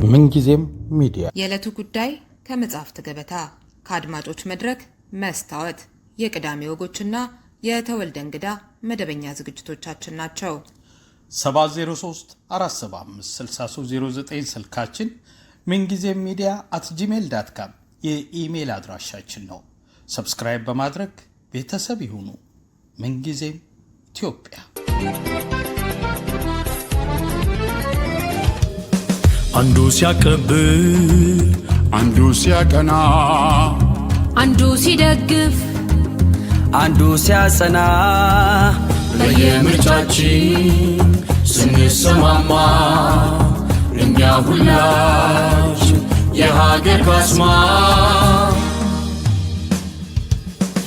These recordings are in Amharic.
ምንጊዜም ሚዲያ የዕለቱ ጉዳይ ከመጽሐፍት ገበታ ከአድማጮች መድረክ መስታወት የቅዳሜ ወጎችና የተወልደ እንግዳ መደበኛ ዝግጅቶቻችን ናቸው። 703-475-6309 ስልካችን፣ ምንጊዜም ሚዲያ @gmail.com የኢሜል አድራሻችን ነው። ሰብስክራይብ በማድረግ ቤተሰብ ይሁኑ። ምንጊዜም ኢትዮጵያ። አንዱ ሲያቀብል አንዱ ሲያቀና አንዱ ሲደግፍ አንዱ ሲያጸና በየምርጫችን ስንሰማማ እኛ ሁላችን የሀገር ካስማ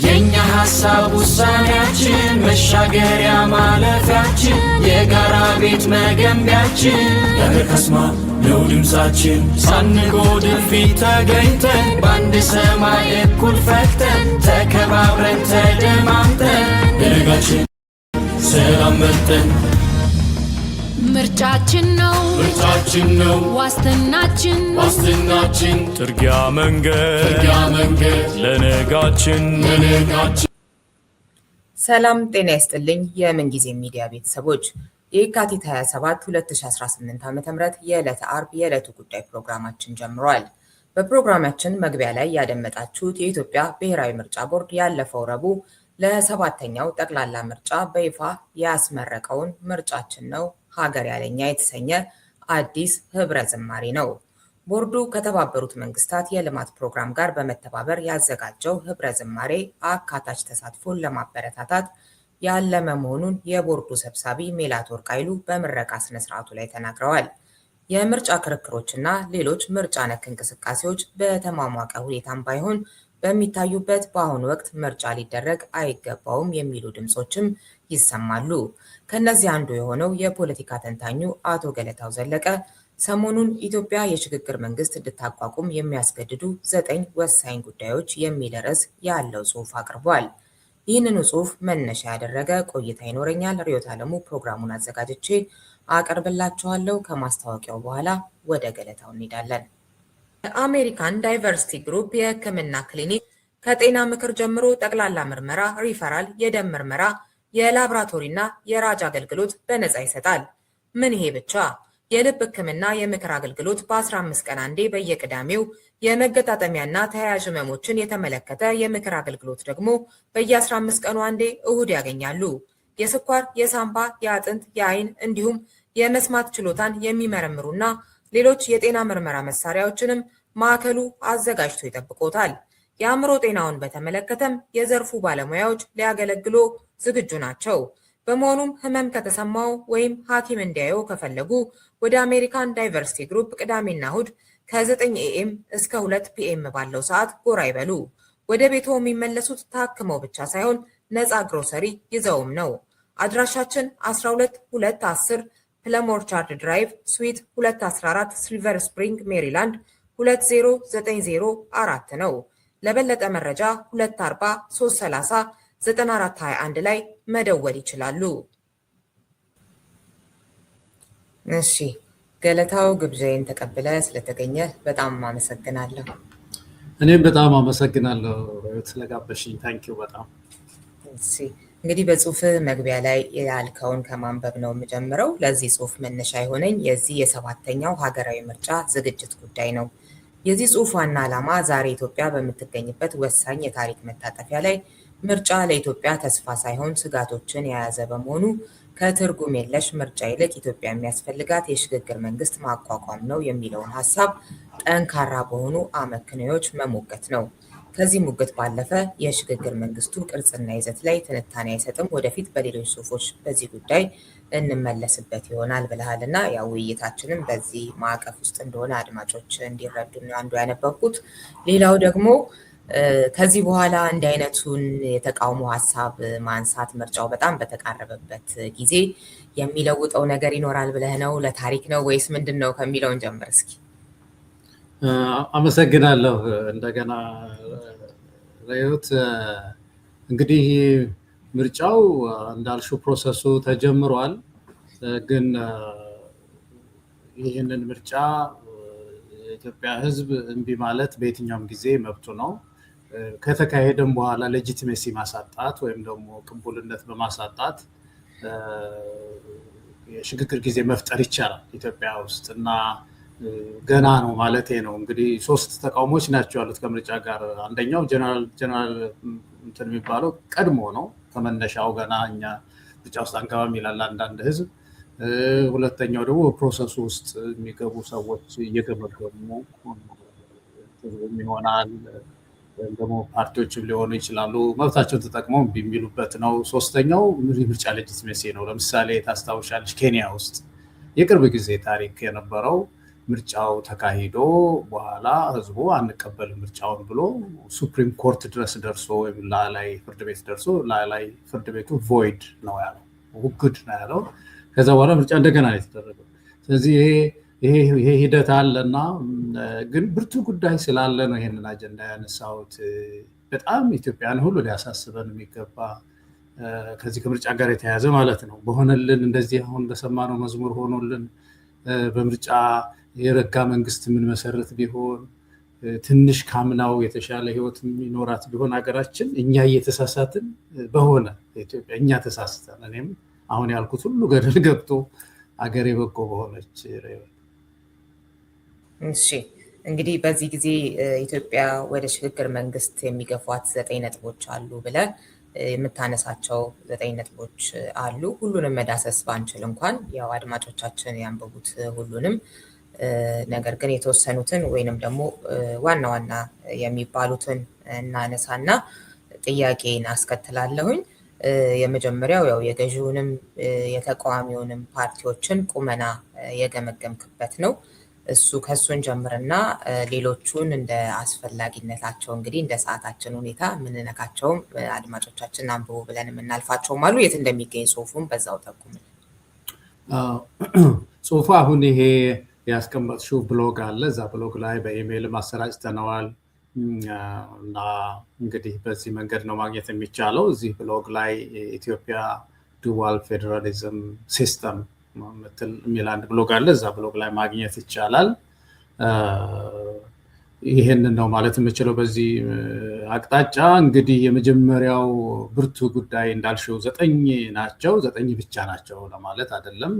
የኛ ሐሳብ ውሳኔያችን መሻገሪያ ማለፊያችን የጋራ ቤት መገንቢያችን የሀገር ካስማ ነው ድምፃችን ሳንጎድል ፊት ተገኝተን በአንድ ሰማይ እኩል ፈክተን ተከባብረን ተደማምጠን ደረጋችን ሰላም መርጠን ምርጫችን ነው ዋስትናችን ጥርጊያ መንገድ ለነጋችን ሰላም ጤና ይስጥልኝ። የምንጊዜም ሚዲያ ቤተሰቦች የካቲት 27 2018 ዓ.ም የዕለተ አርብ የዕለቱ ጉዳይ ፕሮግራማችን ጀምሯል። በፕሮግራማችን መግቢያ ላይ ያደመጣችሁት የኢትዮጵያ ብሔራዊ ምርጫ ቦርድ ያለፈው ረቡዕ ለሰባተኛው ጠቅላላ ምርጫ በይፋ ያስመረቀውን ምርጫችን ነው ሀገር ያለኛ የተሰኘ አዲስ ህብረ ዝማሬ ነው። ቦርዱ ከተባበሩት መንግስታት የልማት ፕሮግራም ጋር በመተባበር ያዘጋጀው ህብረ ዝማሬ አካታች ተሳትፎን ለማበረታታት ያለመ መሆኑን የቦርዱ ሰብሳቢ ሜላትወርቅ ኃይሉ በምረቃ ስነስርዓቱ ላይ ተናግረዋል። የምርጫ ክርክሮችና ሌሎች ምርጫ ነክ እንቅስቃሴዎች በተሟሟቀ ሁኔታም ባይሆን በሚታዩበት በአሁኑ ወቅት ምርጫ ሊደረግ አይገባውም የሚሉ ድምጾችም ይሰማሉ። ከነዚህ አንዱ የሆነው የፖለቲካ ተንታኙ አቶ ገለታው ዘለቀ ሰሞኑን ኢትዮጵያ የሽግግር መንግስት እንድታቋቁም የሚያስገድዱ 9 ወሳኝ ጉዳዮች የሚል ርዕስ ያለው ጽሑፍ አቅርቧል። ይህንኑ ጽሑፍ መነሻ ያደረገ ቆይታ ይኖረኛል። ርዕዮት ዓለሙ ፕሮግራሙን አዘጋጅቼ አቀርብላችኋለሁ። ከማስታወቂያው በኋላ ወደ ገለታው እንሄዳለን። የአሜሪካን ዳይቨርሲቲ ግሩፕ የሕክምና ክሊኒክ ከጤና ምክር ጀምሮ ጠቅላላ ምርመራ፣ ሪፈራል፣ የደም ምርመራ፣ የላብራቶሪና የራጅ አገልግሎት በነፃ ይሰጣል። ምን ይሄ ብቻ! የልብ ሕክምና የምክር አገልግሎት በ15 ቀን አንዴ በየቅዳሜው፣ የመገጣጠሚያና ተያያዥ ህመሞችን የተመለከተ የምክር አገልግሎት ደግሞ በየ15 ቀኑ አንዴ እሁድ ያገኛሉ። የስኳር፣ የሳምባ፣ የአጥንት፣ የአይን እንዲሁም የመስማት ችሎታን የሚመረምሩና ሌሎች የጤና ምርመራ መሳሪያዎችንም ማዕከሉ አዘጋጅቶ ይጠብቆታል። የአእምሮ ጤናውን በተመለከተም የዘርፉ ባለሙያዎች ሊያገለግሎ ዝግጁ ናቸው። በመሆኑም ህመም ከተሰማው ወይም ሐኪም እንዲያየው ከፈለጉ ወደ አሜሪካን ዳይቨርሲቲ ግሩፕ ቅዳሜና እሁድ ከ9 AM እስከ 2 PM ባለው ሰዓት ጎራ ይበሉ። ወደ ቤቶ የሚመለሱት ታክመው ብቻ ሳይሆን ነፃ ግሮሰሪ ይዘውም ነው። አድራሻችን 12210 ፕለም ኦርቻርድ ድራይቭ ስዊት 214 ሲልቨር ስፕሪንግ ሜሪላንድ 20904 ነው። ለበለጠ መረጃ 240 330 9421 ላይ መደወል ይችላሉ። እሺ ገለታው፣ ግብዣዬን ተቀብለ ስለተገኘ በጣም አመሰግናለሁ። እኔም በጣም አመሰግናለሁ ስለጋበሽኝ። ታንኪዩ በጣም። እሺ እንግዲህ በጽሁፍ መግቢያ ላይ ያልከውን ከማንበብ ነው የምጀምረው። ለዚህ ጽሁፍ መነሻ የሆነኝ የዚህ የሰባተኛው ሀገራዊ ምርጫ ዝግጅት ጉዳይ ነው። የዚህ ጽሁፍ ዋና ዓላማ ዛሬ ኢትዮጵያ በምትገኝበት ወሳኝ የታሪክ መታጠፊያ ላይ ምርጫ ለኢትዮጵያ ተስፋ ሳይሆን ስጋቶችን የያዘ በመሆኑ ከትርጉም የለሽ ምርጫ ይልቅ ኢትዮጵያ የሚያስፈልጋት የሽግግር መንግስት ማቋቋም ነው የሚለውን ሀሳብ ጠንካራ በሆኑ አመክንዮዎች መሞገት ነው። ከዚህ ሙግት ባለፈ የሽግግር መንግስቱ ቅርጽና ይዘት ላይ ትንታኔ አይሰጥም። ወደፊት በሌሎች ጽሁፎች በዚህ ጉዳይ እንመለስበት ይሆናል ብለሃል እና ያው ውይይታችንም በዚህ ማዕቀፍ ውስጥ እንደሆነ አድማጮች እንዲረዱ አንዱ ያነበብኩት። ሌላው ደግሞ ከዚህ በኋላ እንዲህ አይነቱን የተቃውሞ ሀሳብ ማንሳት ምርጫው በጣም በተቃረበበት ጊዜ የሚለውጠው ነገር ይኖራል ብለህ ነው? ለታሪክ ነው ወይስ ምንድን ነው ከሚለውን ጀምር እስኪ። አመሰግናለሁ እንደገና ርዕዮት። እንግዲህ ምርጫው እንዳልሽው ፕሮሰሱ ተጀምሯል። ግን ይህንን ምርጫ የኢትዮጵያ ህዝብ እምቢ ማለት በየትኛውም ጊዜ መብቱ ነው። ከተካሄደም በኋላ ሌጂቲሜሲ ማሳጣት ወይም ደግሞ ቅቡልነት በማሳጣት የሽግግር ጊዜ መፍጠር ይቻላል ኢትዮጵያ ውስጥ እና ገና ነው ማለት ነው። እንግዲህ 3 ተቃውሞች ናቸው ያሉት ከምርጫ ጋር። አንደኛው ጀነራል እንትን የሚባለው ቀድሞ ነው ከመነሻው ገና እኛ ምርጫ ውስጥ አንገባም ይላል አንዳንድ ህዝብ። ሁለተኛው ደግሞ ፕሮሰሱ ውስጥ የሚገቡ ሰዎች እየገመገሙ ይሆናል ወይም ደግሞ ፓርቲዎችም ሊሆኑ ይችላሉ መብታቸውን ተጠቅመው የሚሉበት ነው። ሶስተኛው ምርጫ ሌጂቲሜሲ ነው። ለምሳሌ ታስታውሻለሽ ኬንያ ውስጥ የቅርብ ጊዜ ታሪክ የነበረው ምርጫው ተካሂዶ በኋላ ህዝቡ አንቀበል ምርጫውን ብሎ ሱፕሪም ኮርት ድረስ ደርሶ ወይም ላላይ ፍርድ ቤት ደርሶ ላላይ ፍርድ ቤቱ ቮይድ ነው ያለው ውግድ ነው ያለው። ከዛ በኋላ ምርጫ እንደገና ነው የተደረገው። ስለዚህ ይሄ ሂደት አለና ግን ብርቱ ጉዳይ ስላለ ነው ይሄንን አጀንዳ ያነሳሁት። በጣም ኢትዮጵያን ሁሉ ሊያሳስበን የሚገባ ከዚህ ከምርጫ ጋር የተያያዘ ማለት ነው። በሆነልን እንደዚህ አሁን በሰማነው መዝሙር ሆኖልን በምርጫ የረጋ መንግስት ምን መሰረት ቢሆን ትንሽ ካምናው የተሻለ ህይወት የሚኖራት ቢሆን ሀገራችን እኛ እየተሳሳትን በሆነ ኢትዮጵያ እኛ ተሳስተን እኔም አሁን ያልኩት ሁሉ ገደል ገብቶ ሀገሬ በጎ በሆነች። እሺ እንግዲህ በዚህ ጊዜ ኢትዮጵያ ወደ ሽግግር መንግስት የሚገፏት 9 ነጥቦች አሉ ብለህ የምታነሳቸው 9 ነጥቦች አሉ። ሁሉንም መዳሰስ ባንችል እንኳን ያው አድማጮቻችን ያንበቡት ሁሉንም፣ ነገር ግን የተወሰኑትን ወይንም ደግሞ ዋና ዋና የሚባሉትን እናነሳና ጥያቄን አስከትላለሁኝ። የመጀመሪያው ያው የገዢውንም የተቃዋሚውንም ፓርቲዎችን ቁመና የገመገምክበት ነው። ከሱን ጀምርና ሌሎቹን እንደ አስፈላጊነታቸው እንግዲህ እንደ ሰዓታችን ሁኔታ የምንነካቸውም አድማጮቻችን አንብቡ ብለን የምናልፋቸውም አሉ። የት እንደሚገኝ ጽሁፉን በዛው ጠቁምን። ጽሁፉ አሁን ይሄ ያስቀመጥሽው ብሎግ አለ። እዛ ብሎግ ላይ በኢሜይል አሰራጭተነዋል እና እንግዲህ በዚህ መንገድ ነው ማግኘት የሚቻለው። እዚህ ብሎግ ላይ ኢትዮጵያ ዱዋል ፌዴራሊዝም ሲስተም የሚል አንድ ብሎግ አለ። እዛ ብሎግ ላይ ማግኘት ይቻላል። ይህንን ነው ማለት የምችለው በዚህ አቅጣጫ። እንግዲህ የመጀመሪያው ብርቱ ጉዳይ እንዳልሽው 9 ናቸው። 9 ብቻ ናቸው ለማለት አይደለም።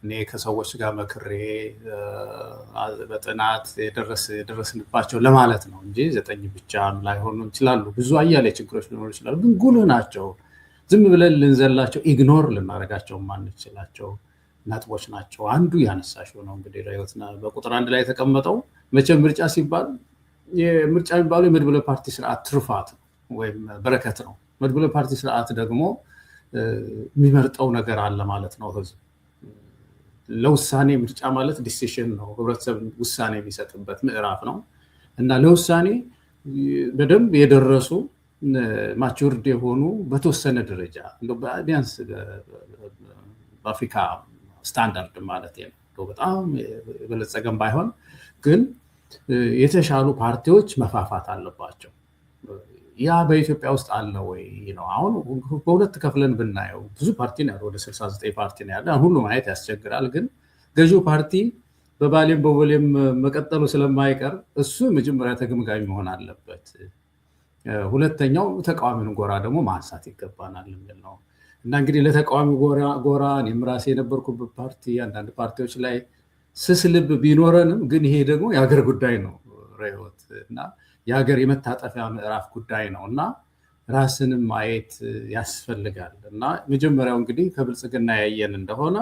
እኔ ከሰዎች ጋር መክሬ በጥናት የደረስንባቸው ለማለት ነው እንጂ 9 ብቻ ላይሆኑ ይችላሉ። ብዙ አያሌ ችግሮች ሊኖሩ ይችላሉ፣ ግን ጉልህ ናቸው። ዝም ብለን ልንዘላቸው ኢግኖር ልናደርጋቸው ማንችላቸው ነጥቦች ናቸው። አንዱ ያነሳሽው ነው እንግዲህ ራይት በቁጥር 1 ላይ የተቀመጠው መቼም ምርጫ ሲባል ምርጫ የሚባለው የመድብለ ፓርቲ ስርዓት ትርፋት ወይም በረከት ነው። መድብለ ፓርቲ ስርዓት ደግሞ የሚመርጠው ነገር አለ ማለት ነው። ህዝብ ለውሳኔ ምርጫ ማለት ዲሲሽን ነው፣ ህብረተሰብ ውሳኔ የሚሰጥበት ምዕራፍ ነው እና ለውሳኔ በደንብ የደረሱ ማቹርድ የሆኑ በተወሰነ ደረጃ ቢያንስ በአፍሪካ ስታንዳርድ ማለት ነው በጣም የበለጸገም ባይሆን ግን የተሻሉ ፓርቲዎች መፋፋት አለባቸው። ያ በኢትዮጵያ ውስጥ አለ ወይ ነው? አሁን በሁለት ከፍለን ብናየው ብዙ ፓርቲ ነው ያለው፣ ወደ 69 ፓርቲ ነው ያለው። ሁሉ ማየት ያስቸግራል። ግን ገዢው ፓርቲ በባሌም በቦሌም መቀጠሉ ስለማይቀር እሱ መጀመሪያ ተገምጋሚ መሆን አለበት። ሁለተኛው ተቃዋሚውን ጎራ ደግሞ ማንሳት ይገባናል የሚል ነው እና እንግዲህ ለተቃዋሚ ጎራ እኔም ራሴ የነበርኩበት ፓርቲ አንዳንድ ፓርቲዎች ላይ ስስ ልብ ቢኖረንም ግን ይሄ ደግሞ የሀገር ጉዳይ ነው ርዕዮት እና የሀገር የመታጠፊያ ምዕራፍ ጉዳይ ነው እና ራስንም ማየት ያስፈልጋል። እና መጀመሪያው እንግዲህ ከብልጽግና ያየን እንደሆነ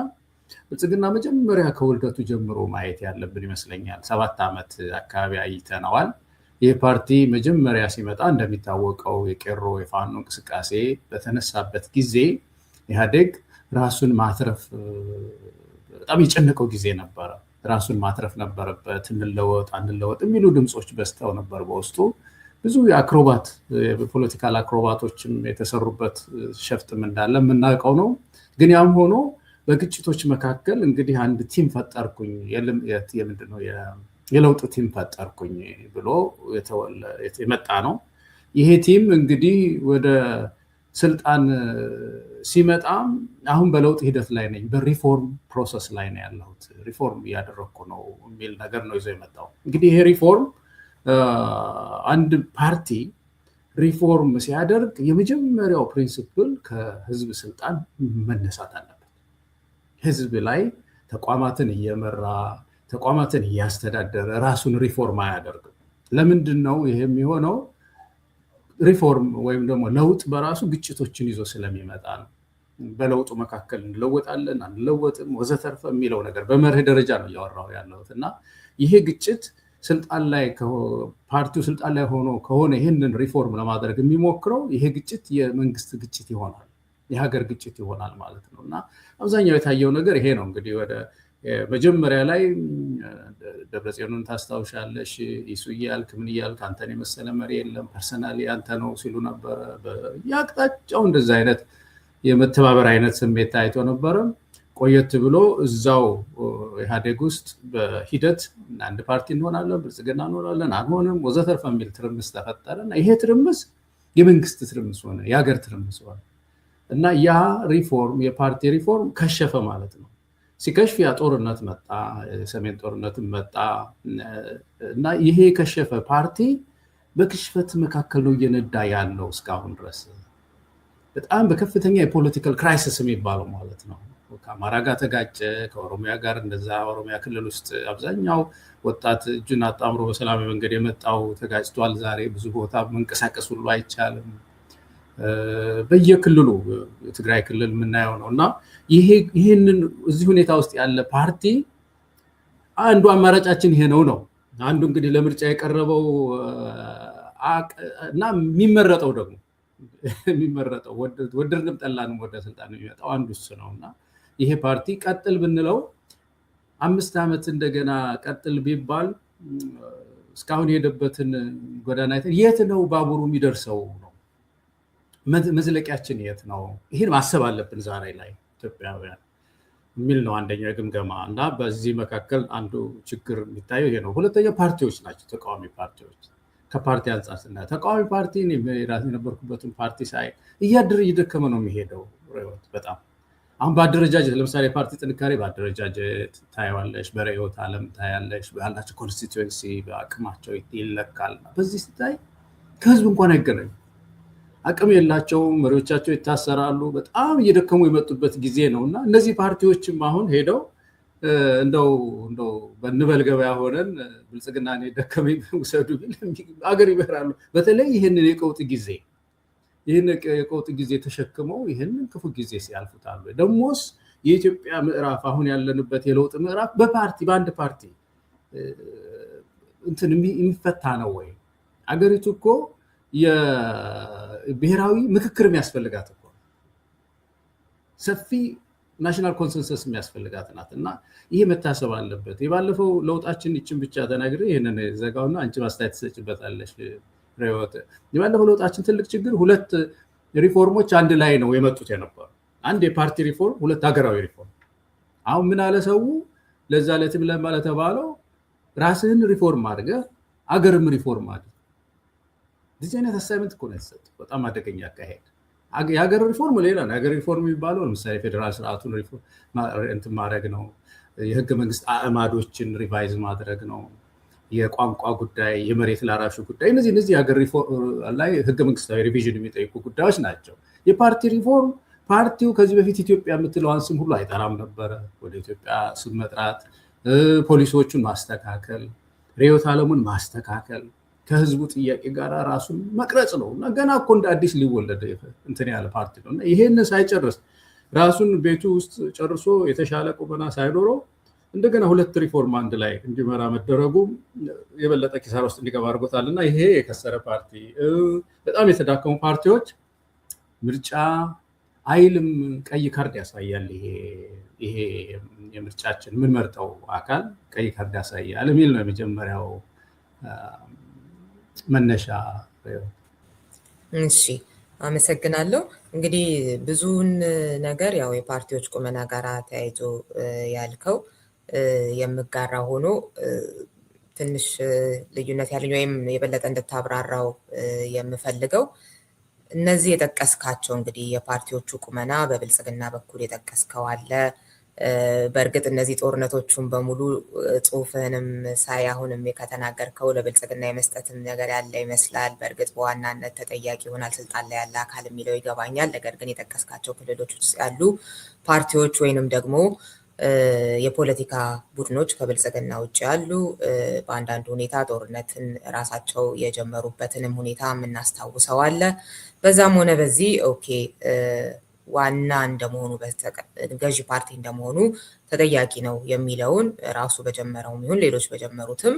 ብልጽግና መጀመሪያ ከውልደቱ ጀምሮ ማየት ያለብን ይመስለኛል። 7 ዓመት አካባቢ አይተነዋል። ይህ ፓርቲ መጀመሪያ ሲመጣ እንደሚታወቀው የቄሮ የፋኖ እንቅስቃሴ በተነሳበት ጊዜ ኢህአዴግ ራሱን ማትረፍ በጣም የጨነቀው ጊዜ ነበረ። ራሱን ማትረፍ ነበረበት። እንለወጥ አንለወጥ የሚሉ ድምፆች በስተው ነበር በውስጡ። ብዙ የአክሮባት የፖለቲካል አክሮባቶችም የተሰሩበት ሸፍጥም እንዳለ የምናውቀው ነው። ግን ያም ሆኖ በግጭቶች መካከል እንግዲህ አንድ ቲም ፈጠርኩኝ ምንድነው የለውጥ ቲም ፈጠርኩኝ ብሎ የመጣ ነው። ይሄ ቲም እንግዲህ ወደ ስልጣን ሲመጣም አሁን በለውጥ ሂደት ላይ ነኝ፣ በሪፎርም ፕሮሰስ ላይ ነው ያለሁት፣ ሪፎርም እያደረኩ ነው የሚል ነገር ነው ይዞ የመጣው። እንግዲህ ይሄ ሪፎርም አንድ ፓርቲ ሪፎርም ሲያደርግ የመጀመሪያው ፕሪንሲፕል ከህዝብ ስልጣን መነሳት አለበት። ህዝብ ላይ ተቋማትን እየመራ ተቋማትን እያስተዳደረ ራሱን ሪፎርም አያደርግም። ለምንድን ነው ይሄ የሚሆነው? ሪፎርም ወይም ደግሞ ለውጥ በራሱ ግጭቶችን ይዞ ስለሚመጣ ነው። በለውጡ መካከል እንለወጣለን አንለወጥም ወዘተርፈ የሚለው ነገር በመርህ ደረጃ ነው እያወራሁ ያለሁት እና ይሄ ግጭት ስልጣን ላይ ፓርቲው ስልጣን ላይ ሆኖ ከሆነ ይህንን ሪፎርም ለማድረግ የሚሞክረው ይሄ ግጭት የመንግስት ግጭት ይሆናል፣ የሀገር ግጭት ይሆናል ማለት ነው እና አብዛኛው የታየው ነገር ይሄ ነው። እንግዲህ ወደ መጀመሪያ ላይ ደብረጽዮንን ታስታውሻለሽ፣ ይሱ እያልክ ምን እያልክ አንተን የመሰለ መሪ የለም ፐርሰናሊ አንተ ነው ሲሉ ነበረ። በየአቅጣጫው እንደዚህ አይነት የመተባበር አይነት ስሜት ታይቶ ነበረ። ቆየት ብሎ እዛው ኢህአዴግ ውስጥ በሂደት አንድ ፓርቲ እንሆናለን፣ ብልጽግና እንሆናለን፣ አንሆንም ወዘተርፈ የሚል ትርምስ ተፈጠረና ይሄ ትርምስ የመንግስት ትርምስ ሆነ፣ የሀገር ትርምስ ሆነ እና ያ ሪፎርም የፓርቲ ሪፎርም ከሸፈ ማለት ነው። ሲከሽፍ ያ ጦርነት መጣ፣ የሰሜን ጦርነትም መጣ እና ይሄ የከሸፈ ፓርቲ በክሽፈት መካከል ነው እየነዳ ያለው እስካሁን ድረስ። በጣም በከፍተኛ የፖለቲካል ክራይሲስ የሚባለው ማለት ነው። ከአማራ ጋር ተጋጨ፣ ከኦሮሚያ ጋር እንደዛ። ኦሮሚያ ክልል ውስጥ አብዛኛው ወጣት እጁን አጣምሮ በሰላማዊ መንገድ የመጣው ተጋጭቷል። ዛሬ ብዙ ቦታ መንቀሳቀስ ሁሉ አይቻልም። በየክልሉ የትግራይ ክልል የምናየው ነው እና ይህንን እዚህ ሁኔታ ውስጥ ያለ ፓርቲ አንዱ አማራጫችን ይሄ ነው ነው አንዱ እንግዲህ ለምርጫ የቀረበው እና የሚመረጠው ደግሞ የሚመረጠው ወደድንም ጠላንም ወደ ስልጣን የሚመጣው አንዱ እሱ ነው እና ይሄ ፓርቲ ቀጥል ብንለው 5 ዓመት እንደገና ቀጥል ቢባል እስካሁን የሄደበትን ጎዳና የት ነው ባቡሩ የሚደርሰው ነው? መዝለቂያችን የት ነው? ይህን ማሰብ አለብን ዛሬ ላይ ኢትዮጵያውያን የሚል ነው አንደኛው ግምገማ እና በዚህ መካከል አንዱ ችግር የሚታየው ይሄ ነው። ሁለተኛው ፓርቲዎች ናቸው። ተቃዋሚ ፓርቲዎች ከፓርቲ አንጻር ስናየው ተቃዋሚ ፓርቲ የነበርኩበትን ፓርቲ ሳይ እያደረ እየደከመ ነው የሚሄደው። በጣም አሁን በአደረጃጀት ለምሳሌ ፓርቲ ጥንካሬ በአደረጃጀት ታያለሽ፣ በርዕዮተ ዓለም ታያለሽ፣ ባላቸው ኮንስቲትዩንሲ በአቅማቸው ይለካል። በዚህ ስታይ ከህዝብ እንኳን አይገናኙም፣ አቅም የላቸውም፣ መሪዎቻቸው ይታሰራሉ። በጣም እየደከሙ የመጡበት ጊዜ ነው እና እነዚህ ፓርቲዎችም አሁን ሄደው እንደው በንበል ገበያ ሆነን ብልጽግና ደከመኝ ውሰዱ ቢል አገር ይበራሉ። በተለይ ይህንን የቀውጥ ጊዜ ተሸክመው ይህንን ክፉ ጊዜ ሲያልፉታሉ። ደግሞስ የኢትዮጵያ ምዕራፍ አሁን ያለንበት የለውጥ ምዕራፍ በአንድ ፓርቲ እንትን የሚፈታ ነው ወይ? አገሪቱ እኮ የብሔራዊ ምክክር የሚያስፈልጋት እኮ ሰፊ ናሽናል ኮንሰንሰስ የሚያስፈልጋት ናት እና ይሄ መታሰብ አለበት። የባለፈው ለውጣችን ይችን ብቻ ተናግሬ ይህንን ዘጋውና አንቺ ማስተያየት ትሰጭበታለሽ። የባለፈው ለውጣችን ትልቅ ችግር 2 ሪፎርሞች አንድ ላይ ነው የመጡት የነበሩ። አንድ የፓርቲ ሪፎርም፣ 2 ሀገራዊ ሪፎርም። አሁን ምን አለ ሰው ለዛ ለትም ለተባለው ራስህን ሪፎርም አድርገህ አገርም ሪፎርም አድርገህ እንደዚህ አይነት አሳይመንት እኮ ነው የተሰጠው። በጣም አደገኛ አካሄድ። የሀገር ሪፎርም ሌላ ነው። የሀገር ሪፎርም የሚባለው ለምሳሌ ፌዴራል ስርዓቱን እንትን ማድረግ ነው። የህገ መንግስት አዕማዶችን ሪቫይዝ ማድረግ ነው። የቋንቋ ጉዳይ፣ የመሬት ላራሹ ጉዳይ፣ እነዚህ ሀገር ሪፎርም ላይ ህገ መንግስታዊ ሪቪዥን የሚጠይቁ ጉዳዮች ናቸው። የፓርቲ ሪፎርም ፓርቲው ከዚህ በፊት ኢትዮጵያ የምትለዋን ስም ሁሉ አይጠራም ነበረ። ወደ ኢትዮጵያ ስም መጥራት፣ ፖሊሲዎቹን ማስተካከል፣ ርዕዮተ ዓለሙን ማስተካከል፣ ከህዝቡ ጥያቄ ጋር ራሱን መቅረጽ ነው እና ገና እኮ እንደ አዲስ ሊወለድ እንትን ያለ ፓርቲ ነው እና ይሄንን ሳይጨርስ ራሱን ቤቱ ውስጥ ጨርሶ የተሻለ ቁመና ሳይኖረው እንደገና 2 ሪፎርም አንድ ላይ እንዲመራ መደረጉ የበለጠ ኪሳራ ውስጥ እንዲገባ አድርጎታል እና ይሄ የከሰረ ፓርቲ፣ በጣም የተዳከሙ ፓርቲዎች ምርጫ አይልም ቀይ ካርድ ያሳያል። ይሄ የምርጫችን የምንመርጠው አካል ቀይ ካርድ ያሳያል የሚል ነው የመጀመሪያው መነሻ። እሺ፣ አመሰግናለሁ። እንግዲህ ብዙውን ነገር ያው የፓርቲዎች ቁመና ጋር ተያይዞ ያልከው የምጋራ ሆኖ ትንሽ ልዩነት ያለኝ ወይም የበለጠ እንድታብራራው የምፈልገው እነዚህ የጠቀስካቸው እንግዲህ የፓርቲዎቹ ቁመና በብልጽግና በኩል የጠቀስከው አለ። በእርግጥ እነዚህ ጦርነቶቹን በሙሉ ጽሁፍህንም ሳይ አሁንም ከተናገርከው ለብልጽግና የመስጠትም ነገር ያለ ይመስላል። በእርግጥ በዋናነት ተጠያቂ ይሆናል ስልጣን ላይ ያለ አካል የሚለው ይገባኛል። ነገር ግን የጠቀስካቸው ክልሎች ውስጥ ያሉ ፓርቲዎች ወይንም ደግሞ የፖለቲካ ቡድኖች ከብልጽግና ውጭ ያሉ በአንዳንድ ሁኔታ ጦርነትን ራሳቸው የጀመሩበትንም ሁኔታ የምናስታውሰው አለ። በዛም ሆነ በዚህ ኦኬ ዋና እንደመሆኑ ገዢ ፓርቲ እንደመሆኑ ተጠያቂ ነው የሚለውን ራሱ በጀመረውም ይሁን ሌሎች በጀመሩትም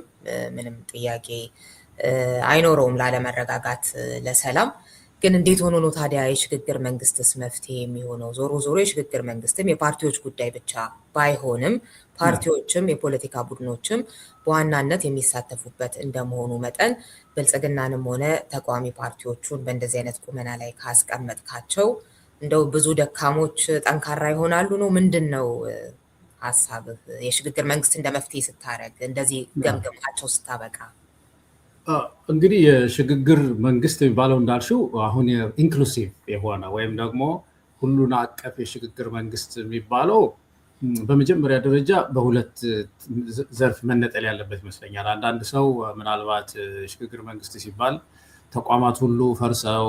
ምንም ጥያቄ አይኖረውም ላለመረጋጋት፣ ለሰላም። ግን እንዴት ሆኖ ነው ታዲያ የሽግግር መንግስትስ መፍትሄ የሚሆነው? ዞሮ ዞሮ የሽግግር መንግስትም የፓርቲዎች ጉዳይ ብቻ ባይሆንም ፓርቲዎችም የፖለቲካ ቡድኖችም በዋናነት የሚሳተፉበት እንደመሆኑ መጠን ብልጽግናንም ሆነ ተቃዋሚ ፓርቲዎቹን በእንደዚህ አይነት ቁመና ላይ ካስቀመጥካቸው እንደው ብዙ ደካሞች ጠንካራ ይሆናሉ ነው? ምንድን ነው ሀሳብህ? የሽግግር መንግስት እንደ መፍትሄ ስታደርግ እንደዚህ ገምገማቸው ስታበቃ እንግዲህ የሽግግር መንግስት የሚባለው እንዳልሽው አሁን ኢንክሉሲቭ የሆነ ወይም ደግሞ ሁሉን አቀፍ የሽግግር መንግስት የሚባለው በመጀመሪያ ደረጃ በሁለት ዘርፍ መነጠል ያለበት ይመስለኛል። አንዳንድ ሰው ምናልባት ሽግግር መንግስት ሲባል ተቋማት ሁሉ ፈርሰው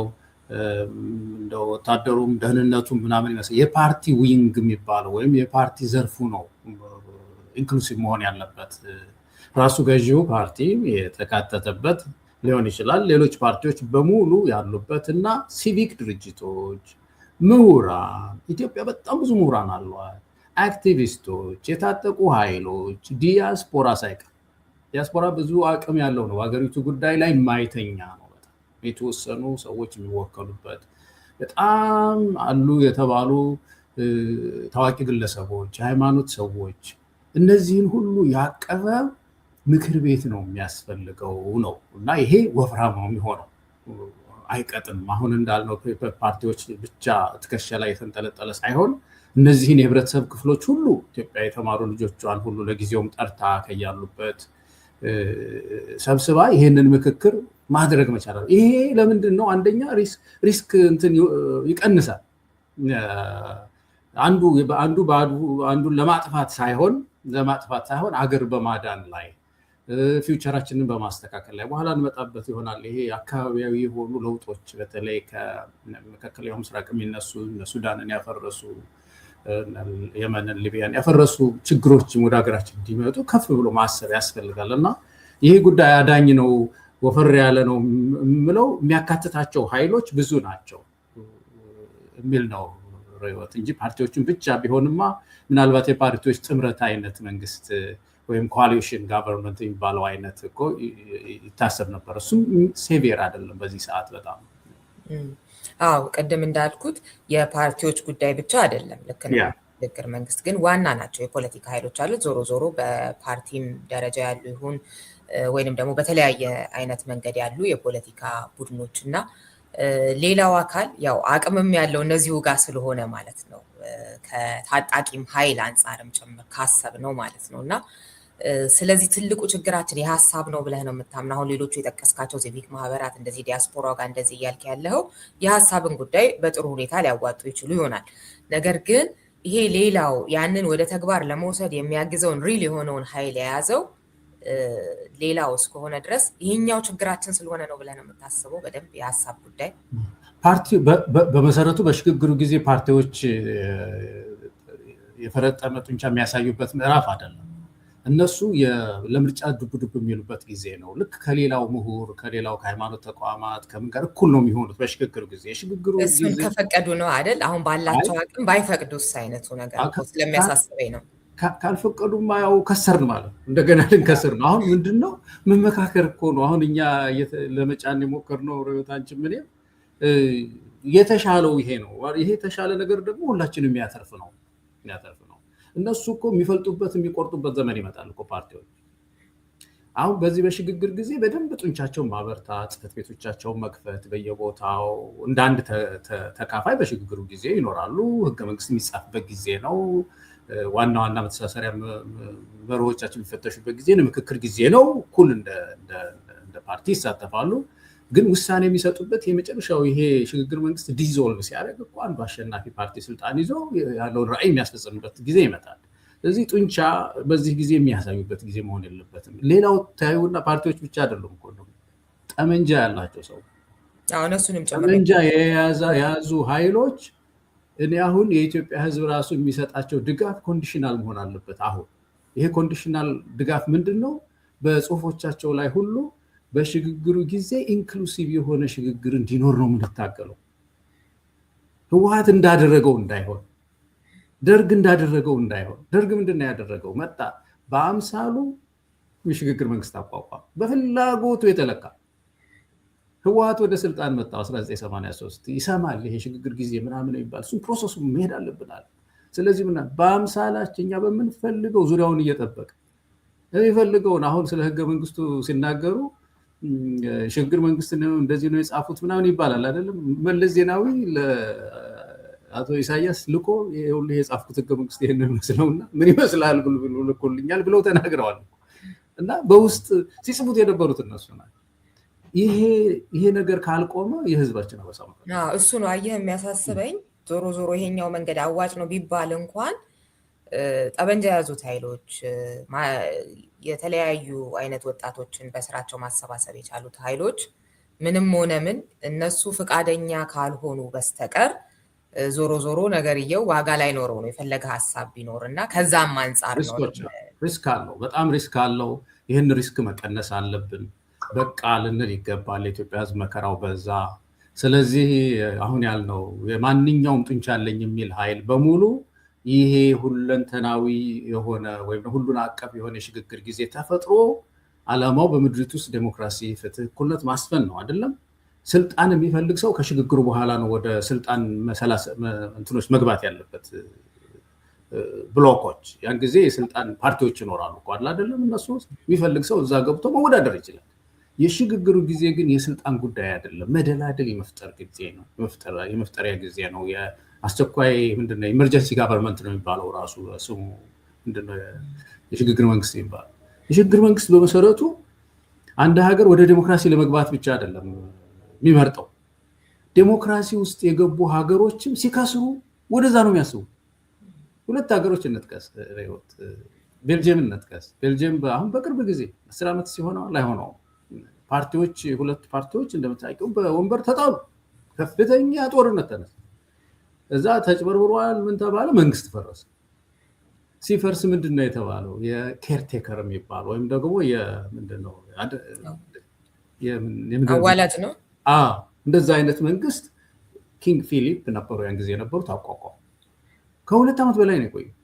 እንደ ወታደሩም ደህንነቱም ምናምን ይመስል የፓርቲ ዊንግ የሚባለው ወይም የፓርቲ ዘርፉ ነው ኢንክሉሲቭ መሆን ያለበት። ራሱ ገዢው ፓርቲ የተካተተበት ሊሆን ይችላል። ሌሎች ፓርቲዎች በሙሉ ያሉበት እና ሲቪክ ድርጅቶች፣ ምሁራን፣ ኢትዮጵያ በጣም ብዙ ምሁራን አሏት፣ አክቲቪስቶች፣ የታጠቁ ኃይሎች፣ ዲያስፖራ ሳይቀር። ዲያስፖራ ብዙ አቅም ያለው ነው። በሀገሪቱ ጉዳይ ላይ ማይተኛ ነው። በጣም የተወሰኑ ሰዎች የሚወከሉበት በጣም አሉ የተባሉ ታዋቂ ግለሰቦች፣ የሃይማኖት ሰዎች፣ እነዚህን ሁሉ ያቀፈ ምክር ቤት ነው የሚያስፈልገው ነው እና ይሄ ወፍራም ነው የሚሆነው፣ አይቀጥንም። አሁን እንዳልነው ፓርቲዎች ብቻ ትከሻ ላይ የተንጠለጠለ ሳይሆን እነዚህን የህብረተሰብ ክፍሎች ሁሉ ኢትዮጵያ የተማሩ ልጆቿን ሁሉ ለጊዜውም ጠርታ ከያሉበት ሰብስባ ይሄንን ምክክር ማድረግ መቻላል። ይሄ ለምንድን ነው? አንደኛ ሪስክ እንትን ይቀንሳል። አንዱን ለማጥፋት ሳይሆን አገር በማዳን ላይ ፊውቸራችንን በማስተካከል ላይ በኋላ እንመጣበት ይሆናል። ይሄ አካባቢያዊ የሆኑ ለውጦች በተለይ ከመካከለኛው ምስራቅ የሚነሱ ሱዳንን ያፈረሱ የመንን፣ ሊቢያን ያፈረሱ ችግሮችም ወደ ሀገራችን እንዲመጡ ከፍ ብሎ ማሰብ ያስፈልጋል እና ይሄ ጉዳይ አዳኝ ነው፣ ወፈር ያለ ነው የምለው የሚያካትታቸው ኃይሎች ብዙ ናቸው የሚል ነው ርዕዮት እንጂ ፓርቲዎችን ብቻ ቢሆንማ ምናልባት የፓርቲዎች ጥምረት አይነት መንግስት ወይም ኮአሊሽን ጋቨርንመንት የሚባለው አይነት እኮ ይታሰብ ነበር። እሱም ሴቪየር አይደለም በዚህ ሰዓት በጣም አዎ፣ ቅድም እንዳልኩት የፓርቲዎች ጉዳይ ብቻ አይደለም። ልክ ነው። ሽግግር መንግስት ግን ዋና ናቸው። የፖለቲካ ኃይሎች አሉት። ዞሮ ዞሮ በፓርቲም ደረጃ ያሉ ይሁን ወይንም ደግሞ በተለያየ አይነት መንገድ ያሉ የፖለቲካ ቡድኖች እና ሌላው አካል ያው አቅምም ያለው እነዚሁ ጋር ስለሆነ ማለት ነው፣ ከታጣቂም ኃይል አንጻርም ጭምር ካሰብ ነው ማለት ነው እና ስለዚህ ትልቁ ችግራችን የሀሳብ ነው ብለህ ነው የምታምነው? አሁን ሌሎቹ የጠቀስካቸው ሲቪክ ማህበራት እንደዚህ ዲያስፖራ ጋር እንደዚህ እያልክ ያለው የሀሳብን ጉዳይ በጥሩ ሁኔታ ሊያዋጡ ይችሉ ይሆናል። ነገር ግን ይሄ ሌላው ያንን ወደ ተግባር ለመውሰድ የሚያግዘውን ሪል የሆነውን ኃይል የያዘው ሌላው እስከሆነ ድረስ ይሄኛው ችግራችን ስለሆነ ነው ብለህ ነው የምታስበው? በደንብ የሀሳብ ጉዳይ ፓርቲ በመሰረቱ በሽግግሩ ጊዜ ፓርቲዎች የፈረጠመ ጡንቻ የሚያሳዩበት ምዕራፍ አይደለም። እነሱ ለምርጫ ዱብ ዱብ የሚሉበት ጊዜ ነው። ልክ ከሌላው ምሁር ከሌላው ከሃይማኖት ተቋማት ከምን ጋር እኩል ነው የሚሆኑት በሽግግሩ ጊዜ። የሽግግሩ እሱን ከፈቀዱ ነው አይደል? አሁን ባላቸው አቅም ባይፈቅዱስ አይነቱ ነገር ስለሚያሳስበኝ ነው። ካልፈቀዱማ ያው ከሰርን ማለት ነው። እንደገና ልንከስር ነው። አሁን ምንድነው መመካከር እኮ ነው። አሁን እኛ ለመጫን የሞከርነው ርዕዮታችን ምንም የተሻለው ይሄ ነው። ይሄ የተሻለ ነገር ደግሞ ሁላችንም የሚያተርፍ ነው። እነሱ እኮ የሚፈልጡበት የሚቆርጡበት ዘመን ይመጣል እኮ ፓርቲዎች። አሁን በዚህ በሽግግር ጊዜ በደንብ ጡንቻቸውን ማበርታት፣ ጽሕፈት ቤቶቻቸውን መክፈት፣ በየቦታው እንደ አንድ ተካፋይ በሽግግሩ ጊዜ ይኖራሉ። ህገ መንግስት የሚጻፍበት ጊዜ ነው። ዋና ዋና መተሳሰሪያ መርሆቻችን የሚፈተሹበት ጊዜ ነው። ምክክር ጊዜ ነው። እኩል እንደ ፓርቲ ይሳተፋሉ። ግን ውሳኔ የሚሰጡበት የመጨረሻው ይሄ ሽግግር መንግስት ዲዞልቭ ሲያደርግ እኮ አንዱ አሸናፊ ፓርቲ ስልጣን ይዞ ያለውን ራዕይ የሚያስፈጽምበት ጊዜ ይመጣል። ስለዚህ ጡንቻ በዚህ ጊዜ የሚያሳዩበት ጊዜ መሆን የለበትም። ሌላው ታዩና ፓርቲዎች ብቻ አይደሉም እኮ ጠመንጃ ያላቸው ሰው ጠመንጃ የያዙ ኃይሎች እኔ አሁን የኢትዮጵያ ህዝብ ራሱ የሚሰጣቸው ድጋፍ ኮንዲሽናል መሆን አለበት። አሁን ይሄ ኮንዲሽናል ድጋፍ ምንድን ነው? በጽሁፎቻቸው ላይ ሁሉ በሽግግሩ ጊዜ ኢንክሉሲቭ የሆነ ሽግግር እንዲኖር ነው የምንታገለው። ህወሓት እንዳደረገው እንዳይሆን፣ ደርግ እንዳደረገው እንዳይሆን። ደርግ ምንድን ነው ያደረገው? መጣ በአምሳሉ የሽግግር መንግስት አቋቋም፣ በፍላጎቱ የተለካ። ህወሓት ወደ ስልጣን መጣ 1983 ይሰማል። ይሄ ሽግግር ጊዜ ምናምን ይባል፣ እሱም ፕሮሰሱ መሄድ አለብናል። ስለዚህ በአምሳላችን እኛ በምንፈልገው ዙሪያውን እየጠበቀ የሚፈልገውን አሁን ስለ ህገ መንግስቱ ሲናገሩ ሽግግር መንግስት ነው እንደዚህ ነው የጻፉት ምናምን ይባላል አይደለም። መለስ ዜናዊ ለአቶ ኢሳያስ ልኮ ሁሉ የጻፍኩት ህገ መንግስት ይሄን ነው መስለውና ምን ይመስላል ብሎ ልኮልኛል ብለው ተናግረዋል። እና በውስጥ ሲጽፉት የነበሩት እነሱ ናቸው። ይሄ ነገር ካልቆመ የህዝባችን አበሳው እሱ ነው አየህ የሚያሳስበኝ። ዞሮ ዞሮ ይሄኛው መንገድ አዋጭ ነው ቢባል እንኳን ጠበንጃ የያዙት ኃይሎች የተለያዩ አይነት ወጣቶችን በስራቸው ማሰባሰብ የቻሉት ኃይሎች ምንም ሆነ ምን እነሱ ፈቃደኛ ካልሆኑ በስተቀር ዞሮ ዞሮ ነገርየው ዋጋ ላይ ኖረው ነው የፈለገ ሀሳብ ቢኖር እና ከዛም አንጻር ነው ሪስክ አለው፣ በጣም ሪስክ አለው። ይህን ሪስክ መቀነስ አለብን። በቃ ልንል ይገባል። የኢትዮጵያ ህዝብ መከራው በዛ። ስለዚህ አሁን ያልነው የማንኛውም ጡንቻ አለኝ የሚል ኃይል በሙሉ ይሄ ሁለንተናዊ የሆነ ወይም ሁሉን አቀፍ የሆነ የሽግግር ጊዜ ተፈጥሮ ዓላማው በምድሪቱ ውስጥ ዴሞክራሲ፣ ፍትህ፣ እኩልነት ማስፈን ነው አይደለም። ስልጣን የሚፈልግ ሰው ከሽግግሩ በኋላ ነው ወደ ስልጣን እንትኖች መግባት ያለበት ብሎኮች። ያን ጊዜ የስልጣን ፓርቲዎች ይኖራሉ እኮ አይደለም። እነሱ የሚፈልግ ሰው እዛ ገብቶ መወዳደር ይችላል። የሽግግሩ ጊዜ ግን የስልጣን ጉዳይ አይደለም፣ መደላደል የመፍጠር ጊዜ ነው፣ የመፍጠሪያ ጊዜ ነው። አስቸኳይ ምንድነው ኢመርጀንሲ ጋቨርንመንት ነው የሚባለው ራሱ ስሙ ምንድነው የሽግግር መንግስት የሚባለው። የሽግግር መንግስት በመሰረቱ አንድ ሀገር ወደ ዴሞክራሲ ለመግባት ብቻ አይደለም የሚመርጠው። ዴሞክራሲ ውስጥ የገቡ ሀገሮችም ሲከስሩ ወደዛ ነው የሚያስቡ። ሁለት ሀገሮች እንጥቀስ፣ ቤልጅየም እንጥቀስ። ቤልጅየም አሁን በቅርብ ጊዜ 10 ዓመት ሲሆነው ላይሆነው ፓርቲዎች፣ ሁለት ፓርቲዎች እንደምታውቀው በወንበር ተጣሉ። ከፍተኛ ጦርነት ተነሳ። እዛ ተጭበርብሯል ምን ተባለ? መንግስት ፈረሰ። ሲፈርስ ምንድነው የተባለው? የኬርቴከር የሚባል ወይም ደግሞ ምንድነው አዋላጅ ነው። እንደዛ አይነት መንግስት ኪንግ ፊሊፕ ነበሩ ያን ጊዜ የነበሩት አቋቋሙ። ከ2 ዓመት በላይ ነው የቆየው።